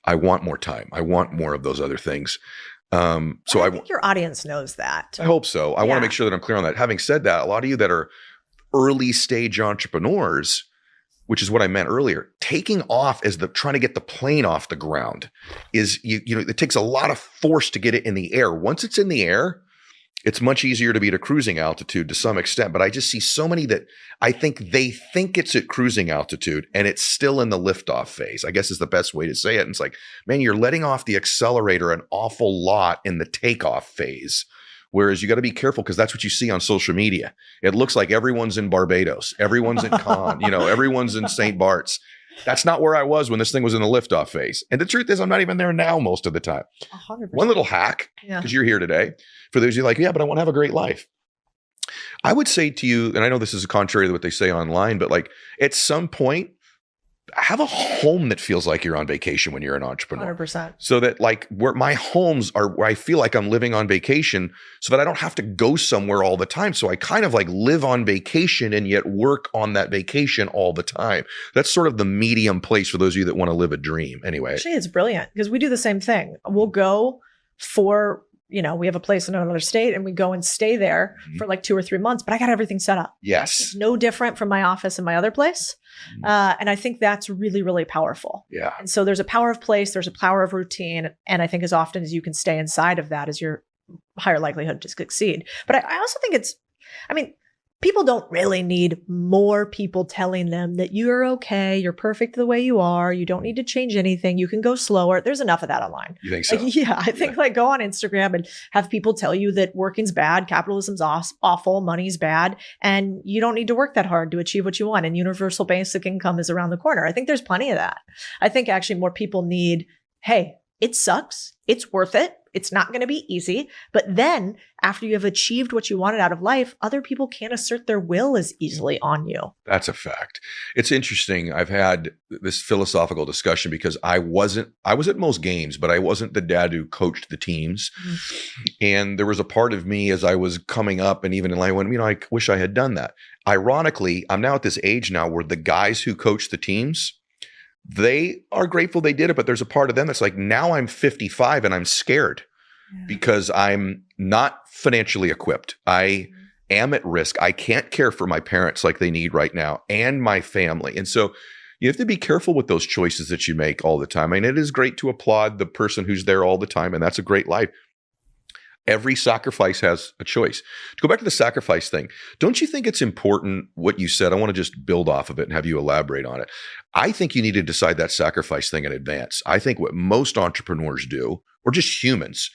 I want more time. I want more of those other things. So I think your audience knows that. I hope so. I want to make sure that I'm clear on that. Having said that, a lot of you that are early stage entrepreneurs, which is what I meant earlier, taking off as trying to get the plane off the ground is, it takes a lot of force to get it in the air. Once it's in the air, it's much easier to be at a cruising altitude to some extent. But I just see so many that I think they think it's at cruising altitude and it's still in the liftoff phase, I guess is the best way to say it. And it's like, man, you're letting off the accelerator an awful lot in the takeoff phase. Whereas you got to be careful because that's what you see on social media. It looks like everyone's in Barbados, everyone's in Cannes, everyone's in St. Bart's. That's not where I was when this thing was in the liftoff phase. And the truth is, I'm not even there now most of the time. 100%. One little hack, because you're here today, for those of you like, yeah, but I want to have a great life. I would say to you, and I know this is contrary to what they say online, but like at some point, have a home that feels like you're on vacation when you're an entrepreneur. 100%. So that like where my homes are, where I feel like I'm living on vacation so that I don't have to go somewhere all the time. So I kind of like live on vacation and yet work on that vacation all the time. That's sort of the medium place for those of you that want to live a dream. Anyway. Actually, it's brilliant because we do the same thing. We'll go for, we have a place in another state and we go and stay there for like 2 or 3 months, but I got everything set up. Yes. It's no different from my office in my other place. And I think that's really, really powerful. Yeah. And so there's a power of place, there's a power of routine. And I think as often as you can stay inside of that is your higher likelihood to succeed. But I also think people don't really need more people telling them that you're okay, you're perfect the way you are, you don't need to change anything, you can go slower. There's enough of that online. You think so? I think go on Instagram and have people tell you that working's bad, capitalism's awful, money's bad, and you don't need to work that hard to achieve what you want. And universal basic income is around the corner. I think there's plenty of that. I think actually more people need, hey, it sucks, it's worth it. It's not going to be easy. But then after you have achieved what you wanted out of life, other people can't assert their will as easily on you. That's a fact. It's interesting. I've had this philosophical discussion because I was at most games, but I wasn't the dad who coached the teams. And there was a part of me as I was coming up and even in life when, I wish I had done that. Ironically, I'm now at this age now where the guys who coach the teams, they are grateful they did it, but there's a part of them that's like, now I'm 55 and I'm scared because I'm not financially equipped. I am at risk. I can't care for my parents like they need right now and my family. And so you have to be careful with those choices that you make all the time. It is great to applaud the person who's there all the time, and that's a great life. Every sacrifice has a choice. To go back to the sacrifice thing, don't you think it's important what you said? I want to just build off of it and have you elaborate on it. I think you need to decide that sacrifice thing in advance. I think what most entrepreneurs do, or just humans,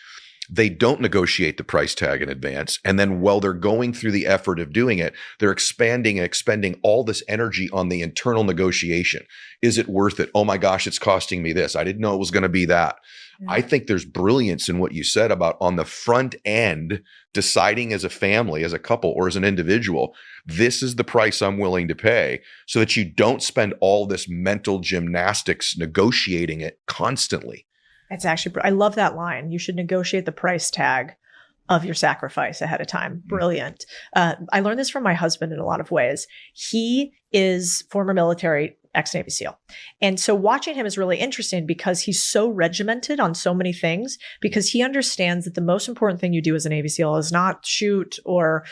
they don't negotiate the price tag in advance. And then while they're going through the effort of doing it, they're expanding and expending all this energy on the internal negotiation. Is it worth it? Oh my gosh, it's costing me this. I didn't know it was going to be that. I think there's brilliance in what you said about on the front end, deciding as a family, as a couple, or as an individual, this is the price I'm willing to pay, so that you don't spend all this mental gymnastics negotiating it constantly. It's actually, I love that line. You should negotiate the price tag of your sacrifice ahead of time. Brilliant. I learned this from my husband in a lot of ways. He is former military, ex-Navy SEAL. And so watching him is really interesting because he's so regimented on so many things, because he understands that the most important thing you do as a Navy SEAL is not shoot or,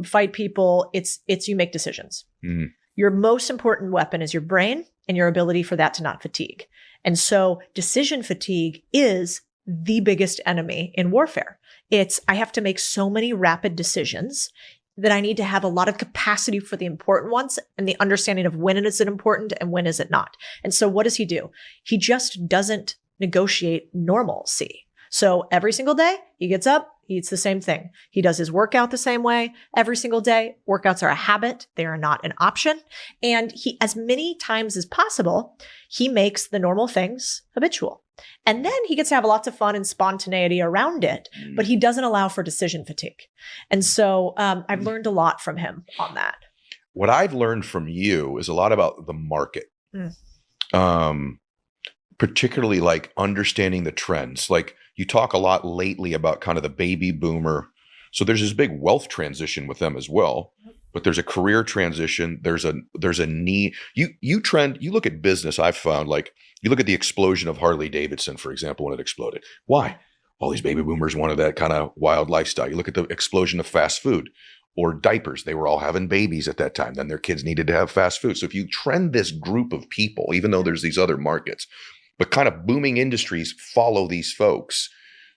fight people. It's you make decisions. Mm. Your most important weapon is your brain and your ability for that to not fatigue. And so decision fatigue is the biggest enemy in warfare. I have to make so many rapid decisions that I need to have a lot of capacity for the important ones and the understanding of when is it important and when is it not. And so what does he do? He just doesn't negotiate normalcy. So every single day he gets up, he eats the same thing. He does his workout the same way every single day. Workouts are a habit. They are not an option. And he, as many times as possible, he makes the normal things habitual. And then he gets to have lots of fun and spontaneity around it, but he doesn't allow for decision fatigue. And so I've learned a lot from him on that. What I've learned from you is a lot about the market, particularly like understanding the trends. Like you talk a lot lately about kind of the baby boomer. So there's this big wealth transition with them as well. But there's a career transition. There's a need. You look at business. I've found, like, you look at the explosion of Harley Davidson, for example, when it exploded. Why? All these baby boomers wanted that kind of wild lifestyle. You look at the explosion of fast food or diapers. They were all having babies at that time. Then their kids needed to have fast food. So if you trend this group of people, even though there's these other markets, but kind of booming industries follow these folks.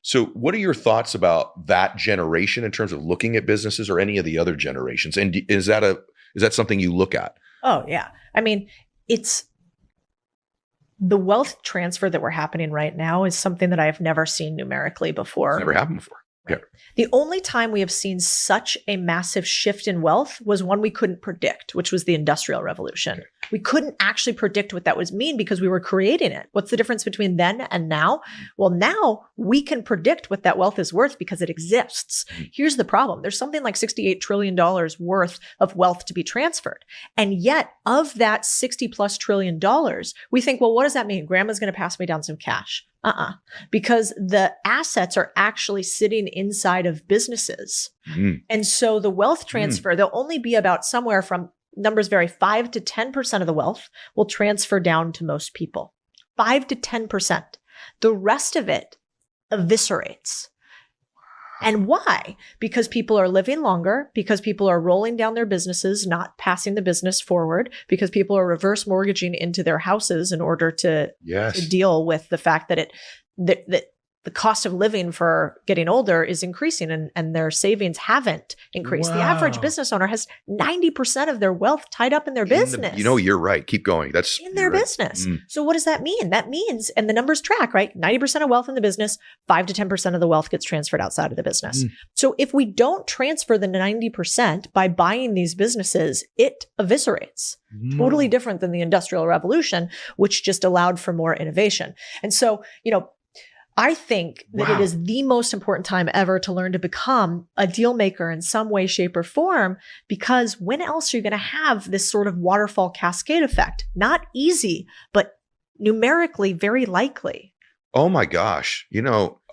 So what are your thoughts about that generation in terms of looking at businesses, or any of the other generations? And is that something you look at? Oh, yeah. I mean, it's the wealth transfer that we're happening right now is something that I have never seen numerically before. It's never happened before. Right. Yeah. The only time we have seen such a massive shift in wealth was one we couldn't predict, which was the Industrial Revolution. Okay. We couldn't actually predict what that would mean because we were creating it. What's the difference between then and now? Well, now we can predict what that wealth is worth because it exists. Here's the problem. There's something like $68 trillion worth of wealth to be transferred. And yet of that $60+ trillion, we think, well, what does that mean? Grandma's going to pass me down some cash. Because the assets are actually sitting inside of businesses. And so the wealth transfer, there'll only be about somewhere from, numbers vary, 5 to 10% of the wealth will transfer down to most people. 5 to 10%. The rest of it eviscerates. And why? Because people are living longer, because people are rolling down their businesses, not passing the business forward, because people are reverse mortgaging into their houses in order to deal with the fact that the cost of living for getting older is increasing, and their savings haven't increased. Wow. The average business owner has 90% of their wealth tied up in their business. You're right. Keep going. That's in their business. So what does that mean? That means, and the numbers track, right? 90% of wealth in the business, 5 to 10% of the wealth gets transferred outside of the business. So if we don't transfer the 90% by buying these businesses, it eviscerates. Totally different than the Industrial Revolution, which just allowed for more innovation. And so, I think that it is the most important time ever to learn to become a deal maker in some way, shape, or form, because when else are you going to have this sort of waterfall cascade effect? Not easy, but numerically very likely. Oh my gosh.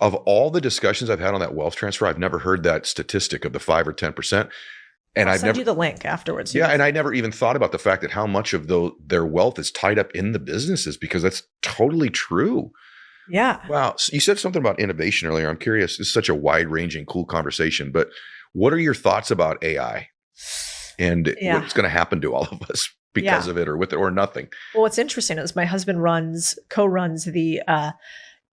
Of all the discussions I've had on that wealth transfer, I've never heard that statistic of the 5 or 10%. And I'll send you the link afterwards. Yeah. And I never even thought about the fact that how much of their wealth is tied up in the businesses, because that's totally true. Yeah. Wow. So you said something about innovation earlier. I'm curious. This is such a wide-ranging, cool conversation, but what are your thoughts about AI and what's going to happen to all of us because of it, or with it, or nothing? Well, what's interesting is my husband co-runs the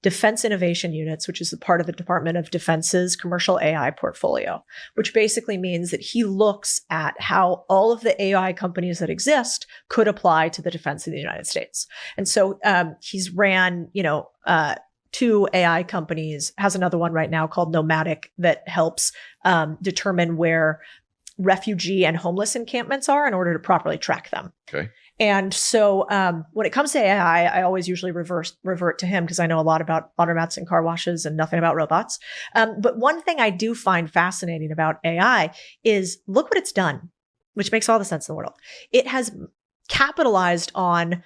Defense Innovation Units, which is a part of the Department of Defense's commercial AI portfolio, which basically means that he looks at how all of the AI companies that exist could apply to the defense of the United States. And so he's ran, two AI companies, has another one right now called Nomadic that helps determine where refugee and homeless encampments are in order to properly track them. Okay. And so when it comes to AI, I always usually revert to him because I know a lot about automats and car washes and nothing about robots. But one thing I do find fascinating about AI is look what it's done, which makes all the sense in the world. It has capitalized on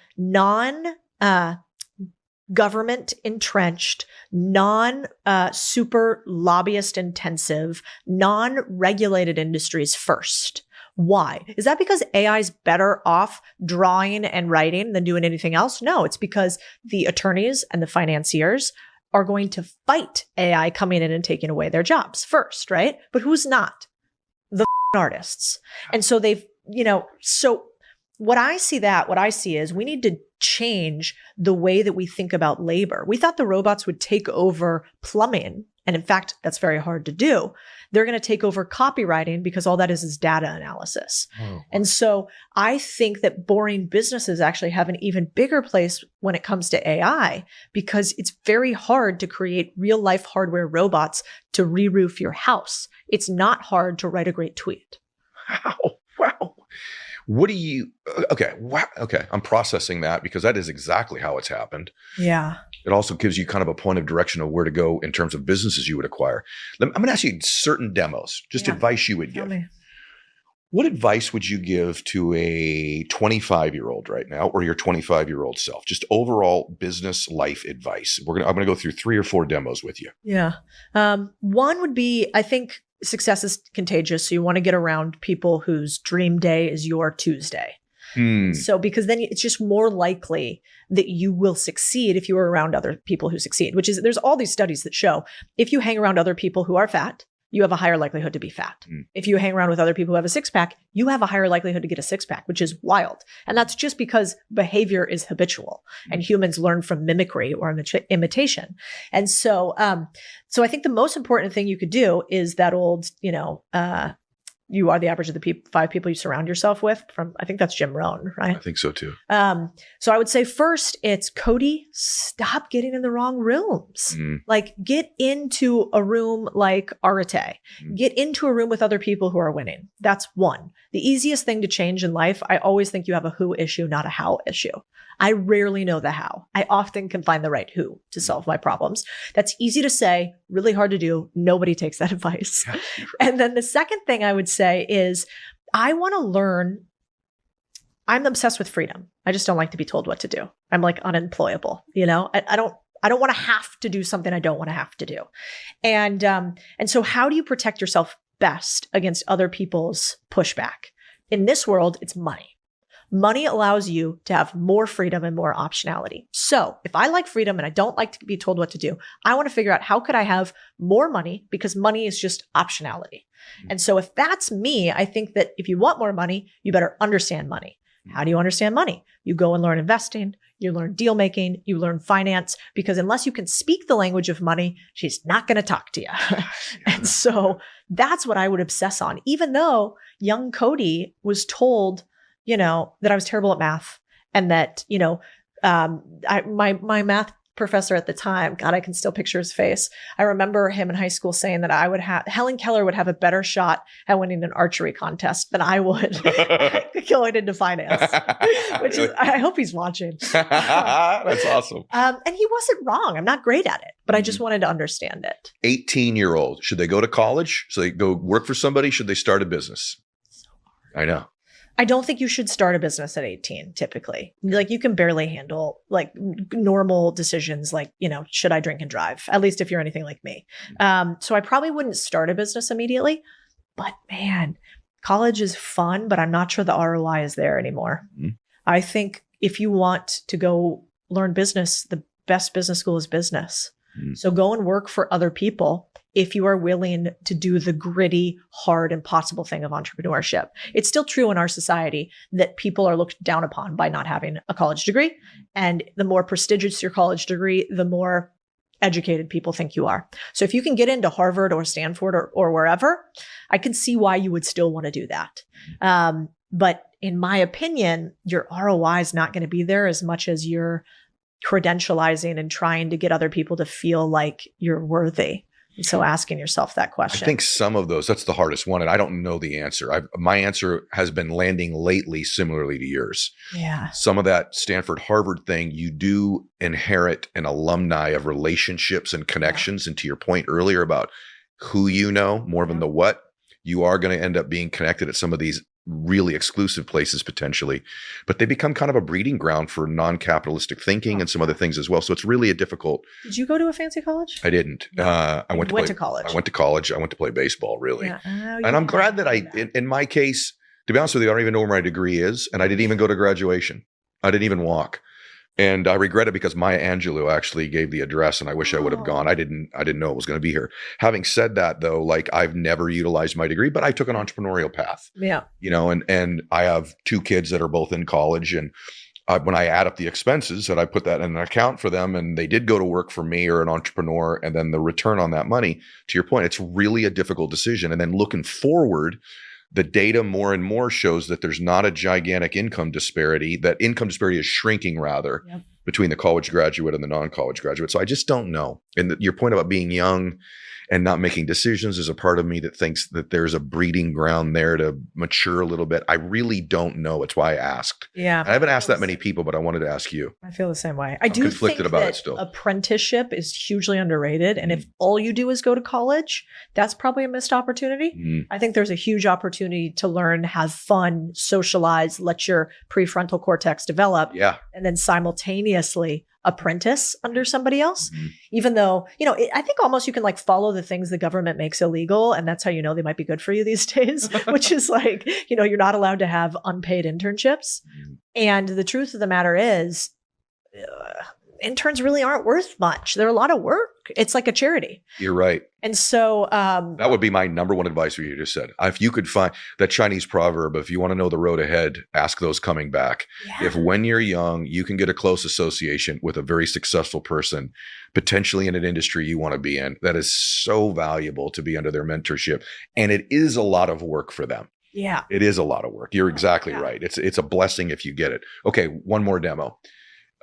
government entrenched, super lobbyist intensive, non-regulated industries first. Why? Is that because AI is better off drawing and writing than doing anything else? No, it's because the attorneys and the financiers are going to fight AI coming in and taking away their jobs first, right? But who's not? The artists. And so so what I see is we need to change the way that we think about labor. We thought the robots would take over plumbing. And in fact, that's very hard to do. They're going to take over copywriting because all that is data analysis. Oh. And so I think that boring businesses actually have an even bigger place when it comes to AI because it's very hard to create real life hardware robots to re-roof your house. It's not hard to write a great tweet. Wow. What do you, okay. Wow. Okay. I'm processing that because that is exactly how it's happened. Yeah. It also gives you kind of a point of direction of where to go in terms of businesses you would acquire. I'm going to ask you certain demos, just advice you would give. What advice would you give to a 25-year-old right now or your 25-year-old self? Just overall business life advice. I'm going to go through 3 or 4 demos with you. Yeah. One would be, I think, success is contagious. So you want to get around people whose dream day is your Tuesday. So because then it's just more likely that you will succeed if you are around other people who succeed, which is there's all these studies that show if you hang around other people who are fat, you have a higher likelihood to be fat. If you hang around with other people who have a 6-pack, you have a higher likelihood to get a 6-pack, which is wild. And that's just because behavior is habitual and humans learn from mimicry or imitation. And so, so I think the most important thing you could do is that old, you are the average of the 5 people you surround yourself with I think that's Jim Rohn, right? I think so too. So I would say first it's Cody, stop getting in the wrong rooms. Like get into a room like Arete, get into a room with other people who are winning. That's one. The easiest thing to change in life, I always think you have a who issue, not a how issue. I rarely know the how. I often can find the right who to solve my problems. That's easy to say, really hard to do. Nobody takes that advice. And then the second thing I would say is I want to learn. I'm obsessed with freedom. I just don't like to be told what to do. I'm like unemployable, I don't want to have to do something I don't want to have to do. And so how do you protect yourself best against other people's pushback? In this world, it's money. Money allows you to have more freedom and more optionality. So if I like freedom and I don't like to be told what to do, I want to figure out how could I have more money because money is just optionality. And so if that's me, I think that if you want more money, you better understand money. How do you understand money? You go and learn investing, you learn deal making, you learn finance, because unless you can speak the language of money, she's not going to talk to you. And so that's what I would obsess on, even though young Cody was told that I was terrible at math and that, my math professor at the time, God, I can still picture his face. I remember him in high school saying that Helen Keller would have a better shot at winning an archery contest than I would going into finance, which is, I hope he's watching. That's awesome. And he wasn't wrong. I'm not great at it, but I just wanted to understand it. 18-year-old, should they go to college? Should they go work for somebody? Should they start a business? I know. I don't think you should start a business at 18, typically. Like you can barely handle like normal decisions like, should I drink and drive? At least if you're anything like me. So I probably wouldn't start a business immediately. But man, college is fun, but I'm not sure the ROI is there anymore. I think if you want to go learn business, the best business school is business. So go and work for other people if you are willing to do the gritty, hard, impossible thing of entrepreneurship. It's still true in our society that people are looked down upon by not having a college degree. And the more prestigious your college degree, the more educated people think you are. So if you can get into Harvard or Stanford or wherever, I can see why you would still want to do that. But in my opinion, your ROI is not going to be there as much as your credentializing and trying to get other people to feel like you're worthy. And so asking yourself that question. I think some of those, that's the hardest one. And I don't know the answer. My answer has been landing lately similarly to yours. Yeah. Some of that Stanford Harvard thing, you do inherit an alumni of relationships and connections. And to your point earlier about who you know more than the what, you are going to end up being connected at some of these really exclusive places potentially, but they become kind of a breeding ground for non-capitalistic thinking and some other things as well. So it's really a difficult. Did you go to a fancy college? I didn't. I went to college. I went to college. I went to play baseball, really. Yeah. And I'm glad that in my case, to be honest with you, I don't even know where my degree is. And I didn't even go to graduation. I didn't even walk. And I regret it because Maya Angelou actually gave the address and I wish I would have gone. I didn't know it was going to be here. Having said that though, like I've never utilized my degree, but I took an entrepreneurial path. Yeah. You know, and I have 2 kids that are both in college, and when I add up the expenses and I put that in an account for them and they did go to work for me or an entrepreneur, and then the return on that money, to your point, it's really a difficult decision. And then looking forward, the data more and more shows that there's not a gigantic income disparity, that income disparity is shrinking rather between the college graduate and the non-college graduate. So I just don't know. And your point about being young and not making decisions is a part of me that thinks that there's a breeding ground there to mature a little bit. I really don't know. It's why I asked. Yeah. And I haven't asked that many people, but I wanted to ask you. I feel the same way. I'm do conflicted think about that it still. Apprenticeship is hugely underrated. And if all you do is go to college, that's probably a missed opportunity. I think there's a huge opportunity to learn, have fun, socialize, let your prefrontal cortex develop. Yeah. And then simultaneously apprentice under somebody else, even though, I think almost you can like follow the things the government makes illegal. And that's how you know they might be good for you these days, which is like, you're not allowed to have unpaid internships. And the truth of the matter is, interns really aren't worth much. They're a lot of work. It's like a charity. You're right. And so that would be my number one advice for you just said. If you could find that Chinese proverb, if you want to know the road ahead, ask those coming back. Yeah. If when you're young, you can get a close association with a very successful person, potentially in an industry you want to be in, that is so valuable to be under their mentorship. And it is a lot of work for them. Yeah. It is a lot of work. You're exactly right. It's a blessing if you get it. Okay, one more demo.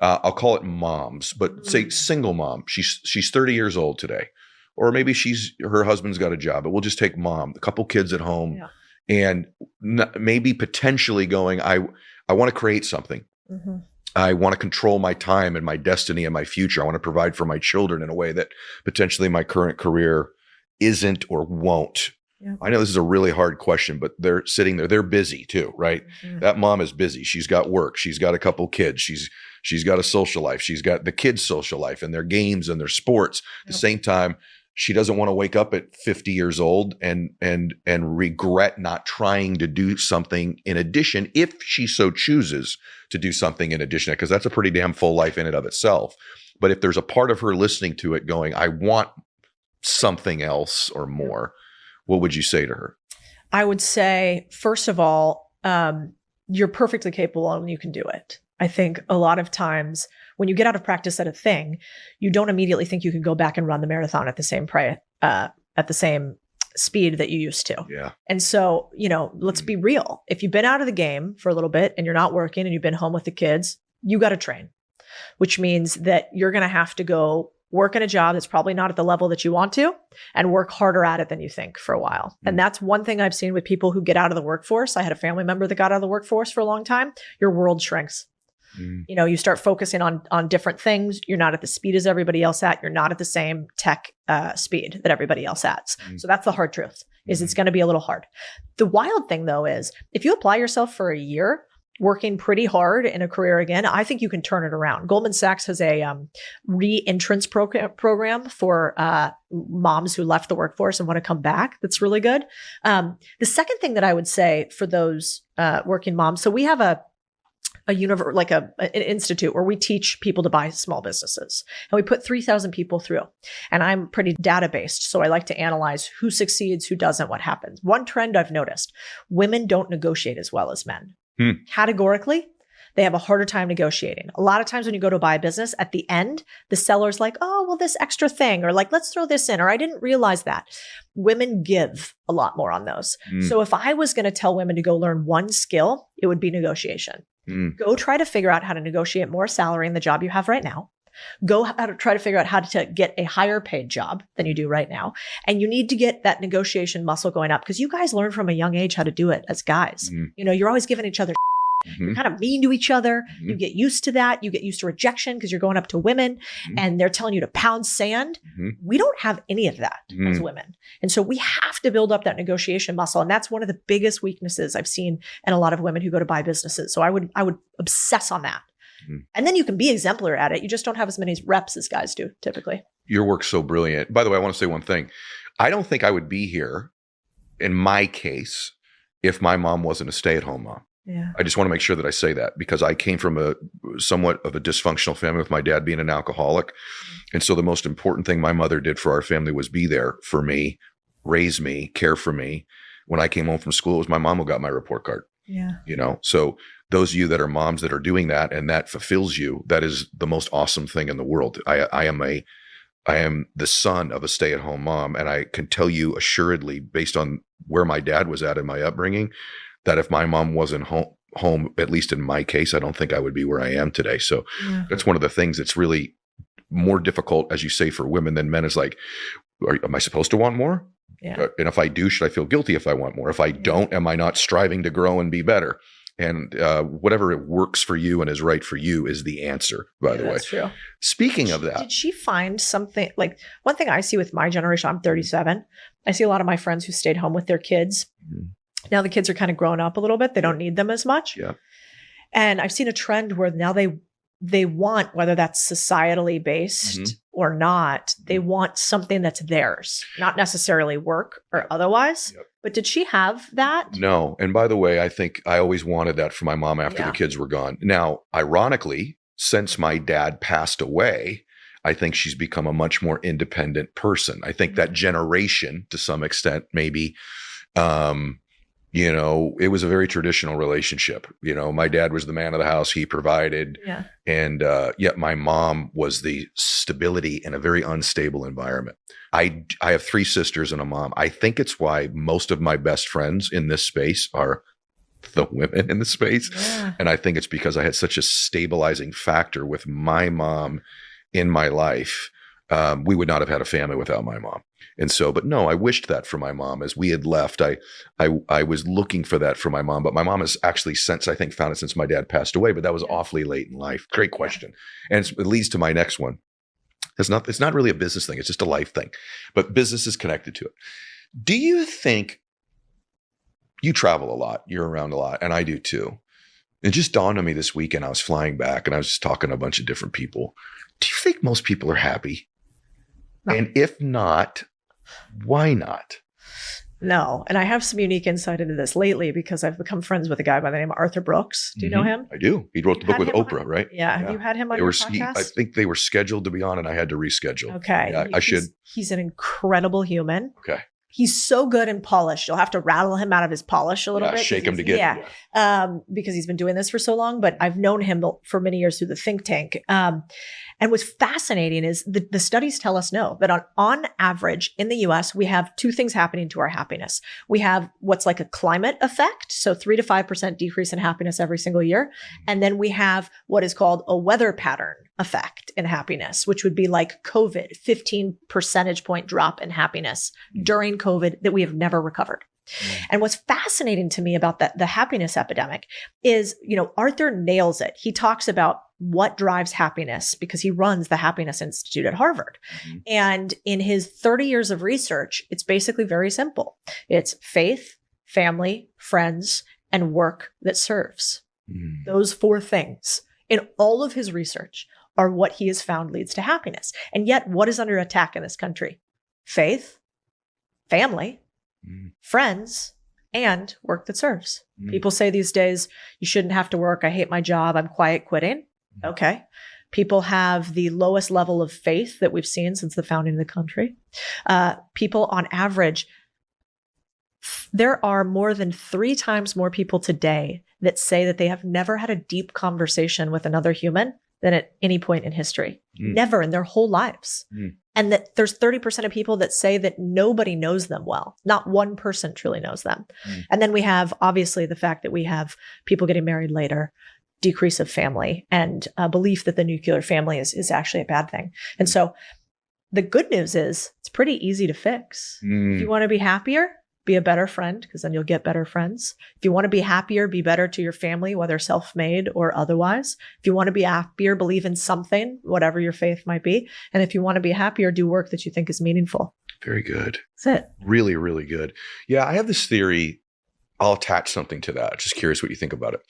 I'll call it moms, but say single mom. She's 30 years old today, or maybe her husband's got a job, but we'll just take mom, a couple kids at home, and maybe potentially going, I want to create something. I want to control my time and my destiny and my future. I want to provide for my children in a way that potentially my current career isn't or won't. Yeah. I know this is a really hard question, but they're sitting there. They're busy too, right? That mom is busy. She's got work. She's got a couple kids. She's got a social life. She's got the kids' social life and their games and their sports. At the same time, she doesn't want to wake up at 50 years old and regret not trying to do something in addition, if she so chooses to do something in addition, because that's a pretty damn full life in and of itself. But if there's a part of her listening to it going, I want something else or more, what would you say to her? I would say, first of all, you're perfectly capable and you can do it. I think a lot of times when you get out of practice at a thing, you don't immediately think you can go back and run the marathon at the same speed that you used to. Yeah. And so, let's be real. If you've been out of the game for a little bit and you're not working and you've been home with the kids, you got to train, which means that you're going to have to go work in a job that's probably not at the level that you want to and work harder at it than you think for a while. And that's one thing I've seen with people who get out of the workforce. I had a family member that got out of the workforce for a long time. Your world shrinks. You start focusing on different things. You're not at the speed as everybody else at. You're not at the same tech speed that everybody else at. So that's the hard truth, is it's going to be a little hard. The wild thing though is if you apply yourself for a year, working pretty hard in a career again, I think you can turn it around. Goldman Sachs has a re-entrance program for moms who left the workforce and want to come back. That's really good. The second thing that I would say for those working moms, so we have an institute where we teach people to buy small businesses, and we put 3,000 people through. And I'm pretty data based, so I like to analyze who succeeds, who doesn't, what happens. One trend I've noticed: women don't negotiate as well as men. Categorically, they have a harder time negotiating. A lot of times when you go to buy a business, at the end, the seller's like, oh, well, this extra thing, or like, let's throw this in, or I didn't realize that. Women give a lot more on those. So if I was going to tell women to go learn one skill, it would be negotiation. Go try to figure out how to negotiate more salary in the job you have right now. Go try to figure out how to get a higher paid job than you do right now. And you need to get that negotiation muscle going up, because you guys learn from a young age how to do it as guys. You're always giving each other you're kind of mean to each other. You get used to that. You get used to rejection because you're going up to women and they're telling you to pound sand. We don't have any of that as women. And so we have to build up that negotiation muscle. And that's one of the biggest weaknesses I've seen in a lot of women who go to buy businesses. So I would obsess on that. And then you can be exemplary at it. You just don't have as many reps as guys do typically. Your work's so brilliant. By the way, I want to say one thing. I don't think I would be here in my case if my mom wasn't a stay-at-home mom. Yeah. I just want to make sure that I say that, because I came from a somewhat of a dysfunctional family with my dad being an alcoholic. And so the most important thing my mother did for our family was be there for me, raise me, care for me. When I came home from school, it was my mom who got my report card. Yeah. So those of you that are moms that are doing that and that fulfills you, that is the most awesome thing in the world. I am the son of a stay-at-home mom, and I can tell you assuredly, based on where my dad was at in my upbringing, that if my mom wasn't home, at least in my case, I don't think I would be where I am today. So that's one of the things that's really more difficult, as you say, for women than men, is like, am I supposed to want more? Yeah. And if I do, should I feel guilty if I want more? If I don't, am I not striving to grow and be better? And whatever it works for you and is right for you is the answer, by the way. That's true. Speaking of that. Did she find something, like one thing I see with my generation, I'm 37. I see a lot of my friends who stayed home with their kids. Now the kids are kind of grown up a little bit. They don't need them as much. Yeah. And I've seen a trend where now they want, whether that's societally based or not, they want something that's theirs, not necessarily work or otherwise. Yep. But did she have that? No. And by the way, I think I always wanted that for my mom after the kids were gone. Now, ironically, since my dad passed away, I think she's become a much more independent person. I think that generation, to some extent, maybe, it was a very traditional relationship. My dad was the man of the house. He provided. Yeah. And yet my mom was the stability in a very unstable environment. I have 3 sisters and a mom. I think it's why most of my best friends in this space are the women in the space. Yeah. And I think it's because I had such a stabilizing factor with my mom in my life. We would not have had a family without my mom. And so, but no, I wished that for my mom. As we had left, I was looking for that for my mom, but my mom has actually found it since my dad passed away, but that was awfully late in life. Great question. And it leads to my next one. It's not really a business thing. It's just a life thing, but business is connected to it. Do you think you travel a lot, you're around a lot, and I do too. It just dawned on me this weekend. I was flying back and I was just talking to a bunch of different people. Do you think most people are happy? No. And if not, why not? No. And I have some unique insight into this lately because I've become friends with a guy by the name of Arthur Brooks. Do you know him? I do. He wrote the book with Oprah, right? Yeah. Have you had him on your podcast? I think they were scheduled to be on and I had to reschedule. Okay. Yeah, I should. He's an incredible human. Okay. He's so good and polished. You'll have to rattle him out of his polish a little bit. Shake him to get. Because he's been doing this for so long. But I've known him for many years through the think tank. And what's fascinating is the studies tell us that on average in the US, we have 2 things happening to our happiness. We have what's like a climate effect. So 3 to 5% decrease in happiness every single year. And then we have what is called a weather pattern effect in happiness, which would be like COVID, 15 percentage point drop in happiness during COVID that we have never recovered. And what's fascinating to me about the happiness epidemic is, Arthur nails it. He talks about what drives happiness because he runs the Happiness Institute at Harvard. And in his 30 years of research, it's basically very simple. It's faith, family, friends, and work that serves. Those 4 things in all of his research are what he has found leads to happiness. And yet, what is under attack in this country? Faith, family, friends, and work that serves. People say these days, you shouldn't have to work. I hate my job. I'm quiet quitting. Okay. People have the lowest level of faith that we've seen since the founding of the country. People on average, there are more than 3 times more people today that say that they have never had a deep conversation with another human than at any point in history. Never in their whole lives. And that there's 30% of people that say that nobody knows them well. Not one person truly knows them. And then we have, obviously, the fact that we have people getting married later, decrease of family and a belief that the nuclear family is actually a bad thing. And so the good news is it's pretty easy to fix. If you want to be happier, be a better friend, because then you'll get better friends. If you want to be happier, be better to your family, whether self-made or otherwise. If you want to be happier, believe in something, whatever your faith might be. And if you want to be happier, do work that you think is meaningful. Very good. That's it. Really, really good. Yeah, I have this theory. I'll attach something to that. Just curious what you think about it.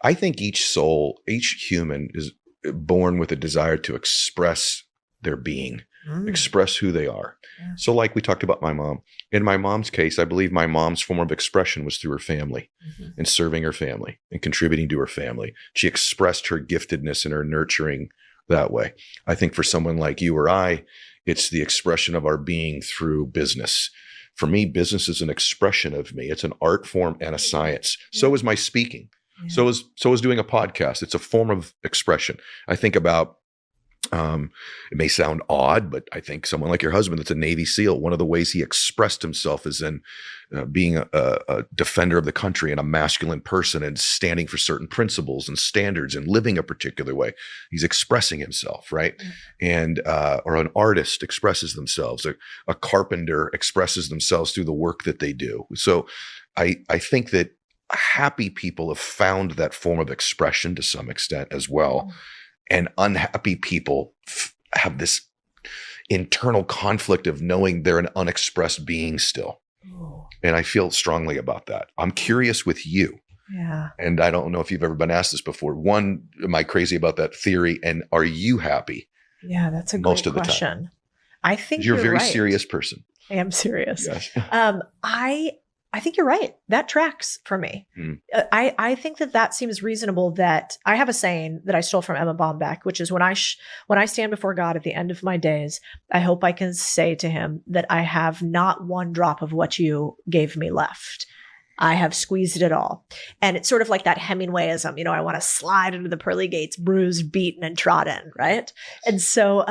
I think each soul, each human is born with a desire to express their being, express who they are. Yeah. So like we talked about my mom. In my mom's case, I believe my mom's form of expression was through her family and serving her family and contributing to her family. She expressed her giftedness and her nurturing that way. I think for someone like you or I, it's the expression of our being through business. For me, business is an expression of me. It's an art form and a science. So is my speaking. So is doing a podcast. It's a form of expression. I think about, it may sound odd, but I think someone like your husband that's a Navy SEAL, one of the ways he expressed himself is in being a defender of the country and a masculine person and standing for certain principles and standards and living a particular way. He's expressing himself, right? And or an artist expresses themselves. A carpenter expresses themselves through the work that they do. So I think that happy people have found that form of expression to some extent as well. And unhappy people have this internal conflict of knowing they're an unexpressed being still. And I feel strongly about that. I'm curious with you. Yeah. And I don't know if you've ever been asked this before. One, am I crazy about that theory? And are you happy? Yeah, that's a great most of the question. time? I think You're a very right. serious person. I am serious. Yes. I think you're right. That tracks for me. I think that seems reasonable. That I have a saying that I stole from Emma Bombeck, which is when I stand before God at the end of my days, I hope I can say to him that I have not one drop of what you gave me left. I have squeezed it all. And it's sort of like that Hemingwayism, I want to slide into the pearly gates, bruised, beaten, and trodden, right? And so,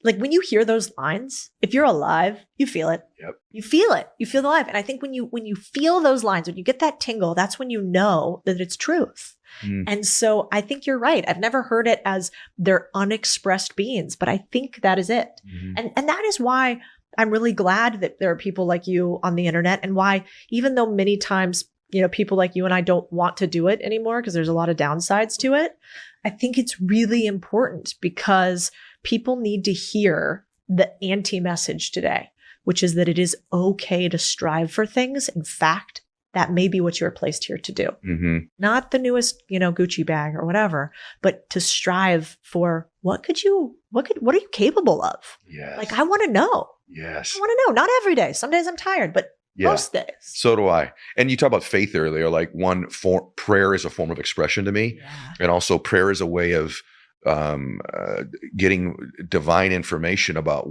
like when you hear those lines, if you're alive, you feel it. Yep. You feel it. You feel the life. And I think when you feel those lines, when you get that tingle, that's when you know that it's truth. And so I think you're right. I've never heard it as they're unexpressed beings, but I think that is it. And that is why I'm really glad that there are people like you on the internet, and why, even though many times, people like you and I don't want to do it anymore because there's a lot of downsides to it, I think it's really important because people need to hear the anti-message today, which is that it is okay to strive for things. In fact, that may be what you're placed here to do. Not the newest, Gucci bag or whatever, but to strive for what are you capable of? Yes. Like, I want to know. Yes. I want to know. Not every day. Some days I'm tired, but most days. So do I. And you talk about faith earlier, like prayer is a form of expression to me. And also prayer is a way of getting divine information about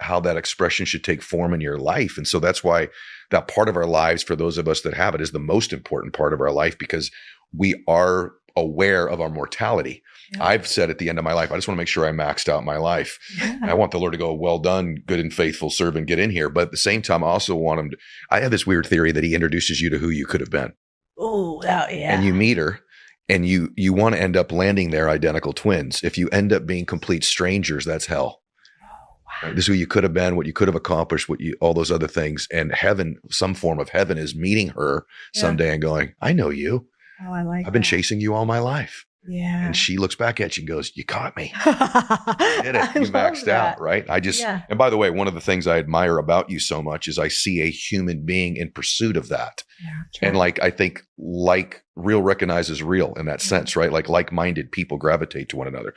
how that expression should take form in your life. And so that's why that part of our lives, for those of us that have it, is the most important part of our life, because we are aware of our mortality. I've said at the end of my life, I just want to make sure I maxed out my life. I want the Lord to go, well done, good and faithful servant, get in here. But at the same time, I also want him to, I have this weird theory that he introduces you to who you could have been. Oh, yeah. And you meet her, and you want to end up landing there identical twins. If you end up being complete strangers, that's hell. Right? This is who you could have been, what you could have accomplished, all those other things. And heaven, some form of heaven, is meeting her someday and going, I know you. Oh, I like I've been chasing you all my life. Yeah. And she looks back at you and goes, you caught me. You did it. You maxed out, right? And by the way, one of the things I admire about you so much is I see a human being in pursuit of that. And I think real recognizes real in that sense, right? Like-minded people gravitate to one another.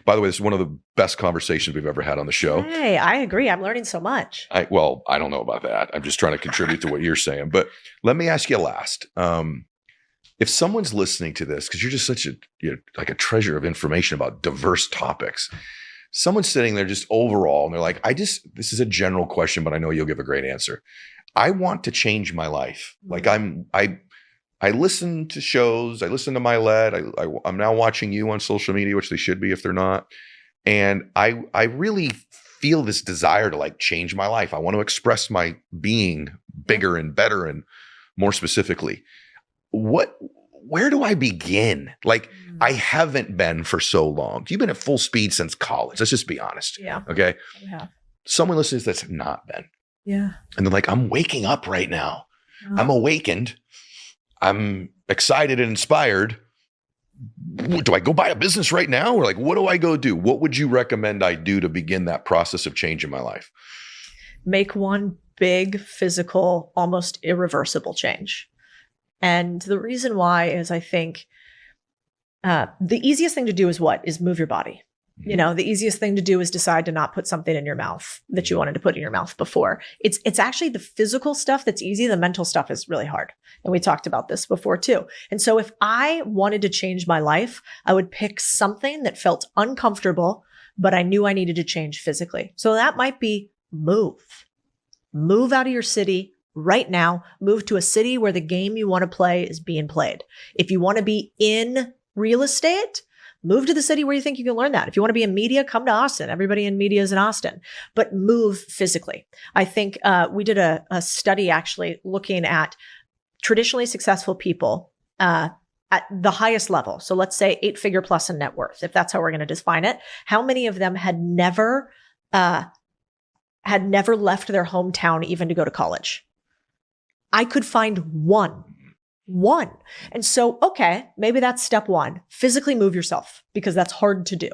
By the way, this is one of the best conversations we've ever had on the show. Hey, I agree. I'm learning so much. I don't know about that. I'm just trying to contribute to what you're saying. But let me ask you last. If someone's listening to this, because you're just such a treasure of information about diverse topics, someone's sitting there just overall, and they're like, this is a general question, but I know you'll give a great answer. I want to change my life. Like I listen to shows, I listen to Mylett, I'm now watching you on social media, which they should be if they're not. And I really feel this desire to change my life. I want to express my being bigger and better and more specifically. What where do I begin? Like, I haven't been for so long. You've been at full speed since college. Let's just be honest. Yeah. Okay. Yeah. Someone listens that's not been. Yeah. And they're like, I'm waking up right now. I'm awakened. I'm excited and inspired. Do I go buy a business right now? Or like, what do I go do? What would you recommend I do to begin that process of change in my life? Make one big physical, almost irreversible change. And the reason why is I think the easiest thing to do is what? Is move your body. You know, the easiest thing to do is decide to not put something in your mouth that you wanted to put in your mouth before. It's actually the physical stuff that's easy. The mental stuff is really hard. And we talked about this before too. And so if I wanted to change my life, I would pick something that felt uncomfortable, but I knew I needed to change physically. So that might be move. Move out of your city right now. Move to a city where the game you want to play is being played. If you want to be in real estate, move to the city where you think you can learn that. If you want to be in media, come to Austin. Everybody in media is in Austin, but move physically. I think we did a study actually looking at traditionally successful people at the highest level. So let's say 8-figure plus in net worth, if that's how we're going to define it. How many of them had never left their hometown even to go to college? I could find one. And so, okay, maybe that's step one. Physically move yourself because that's hard to do.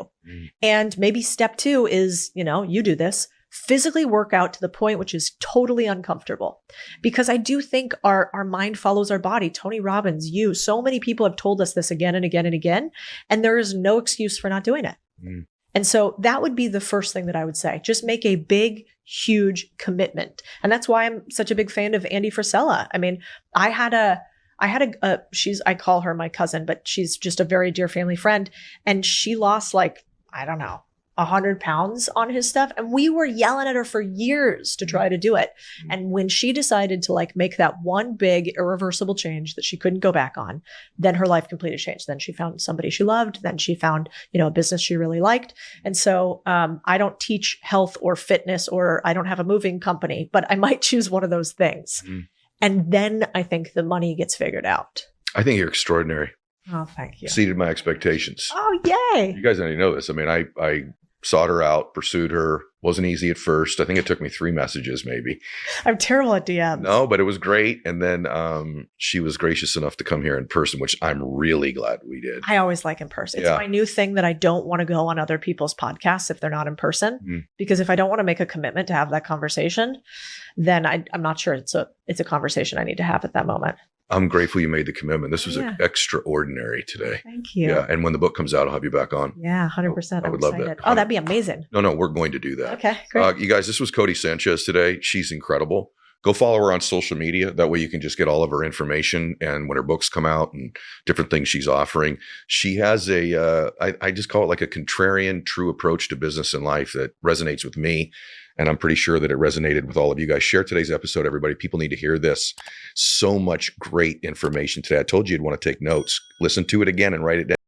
And maybe step two is, you do this, physically work out to the point which is totally uncomfortable. Because I do think our mind follows our body. Tony Robbins, so many people have told us this again and again and again, and there is no excuse for not doing it. And so that would be the first thing that I would say. Just make a big, huge commitment. And that's why I'm such a big fan of Andy Frisella. I mean, I call her my cousin, but she's just a very dear family friend. And she lost 100 pounds on his stuff. And we were yelling at her for years to try to do it. And when she decided to make that one big irreversible change that she couldn't go back on, then her life completely changed. Then she found somebody she loved. Then she found, a business she really liked. And so I don't teach health or fitness, or I don't have a moving company, but I might choose one of those things. And then I think the money gets figured out. I think you're extraordinary. Oh, thank you. Exceeded my expectations. Oh, yay. You guys don't even know this. I mean, I sought her out, pursued her. Wasn't easy at first. I think it took me 3 messages maybe. I'm terrible at DMs. No, but it was great. And then she was gracious enough to come here in person, which I'm really glad we did. I always like in person. Yeah. It's my new thing that I don't want to go on other people's podcasts if they're not in person. Because if I don't want to make a commitment to have that conversation, then I'm not sure it's a conversation I need to have at that moment. I'm grateful you made the commitment. This was extraordinary today. Thank you. Yeah. And when the book comes out, I'll have you back on. Yeah, 100%. I would love that. Oh, that'd be amazing. No, we're going to do that. Okay, great. You guys, this was Cody Sanchez today. She's incredible. Go follow her on social media. That way you can just get all of her information and when her books come out and different things she's offering. She has I just call it like a contrarian, true approach to business and life that resonates with me. And I'm pretty sure that it resonated with all of you guys. Share today's episode, everybody. People need to hear this. So much great information today. I told you you'd want to take notes. Listen to it again and write it down.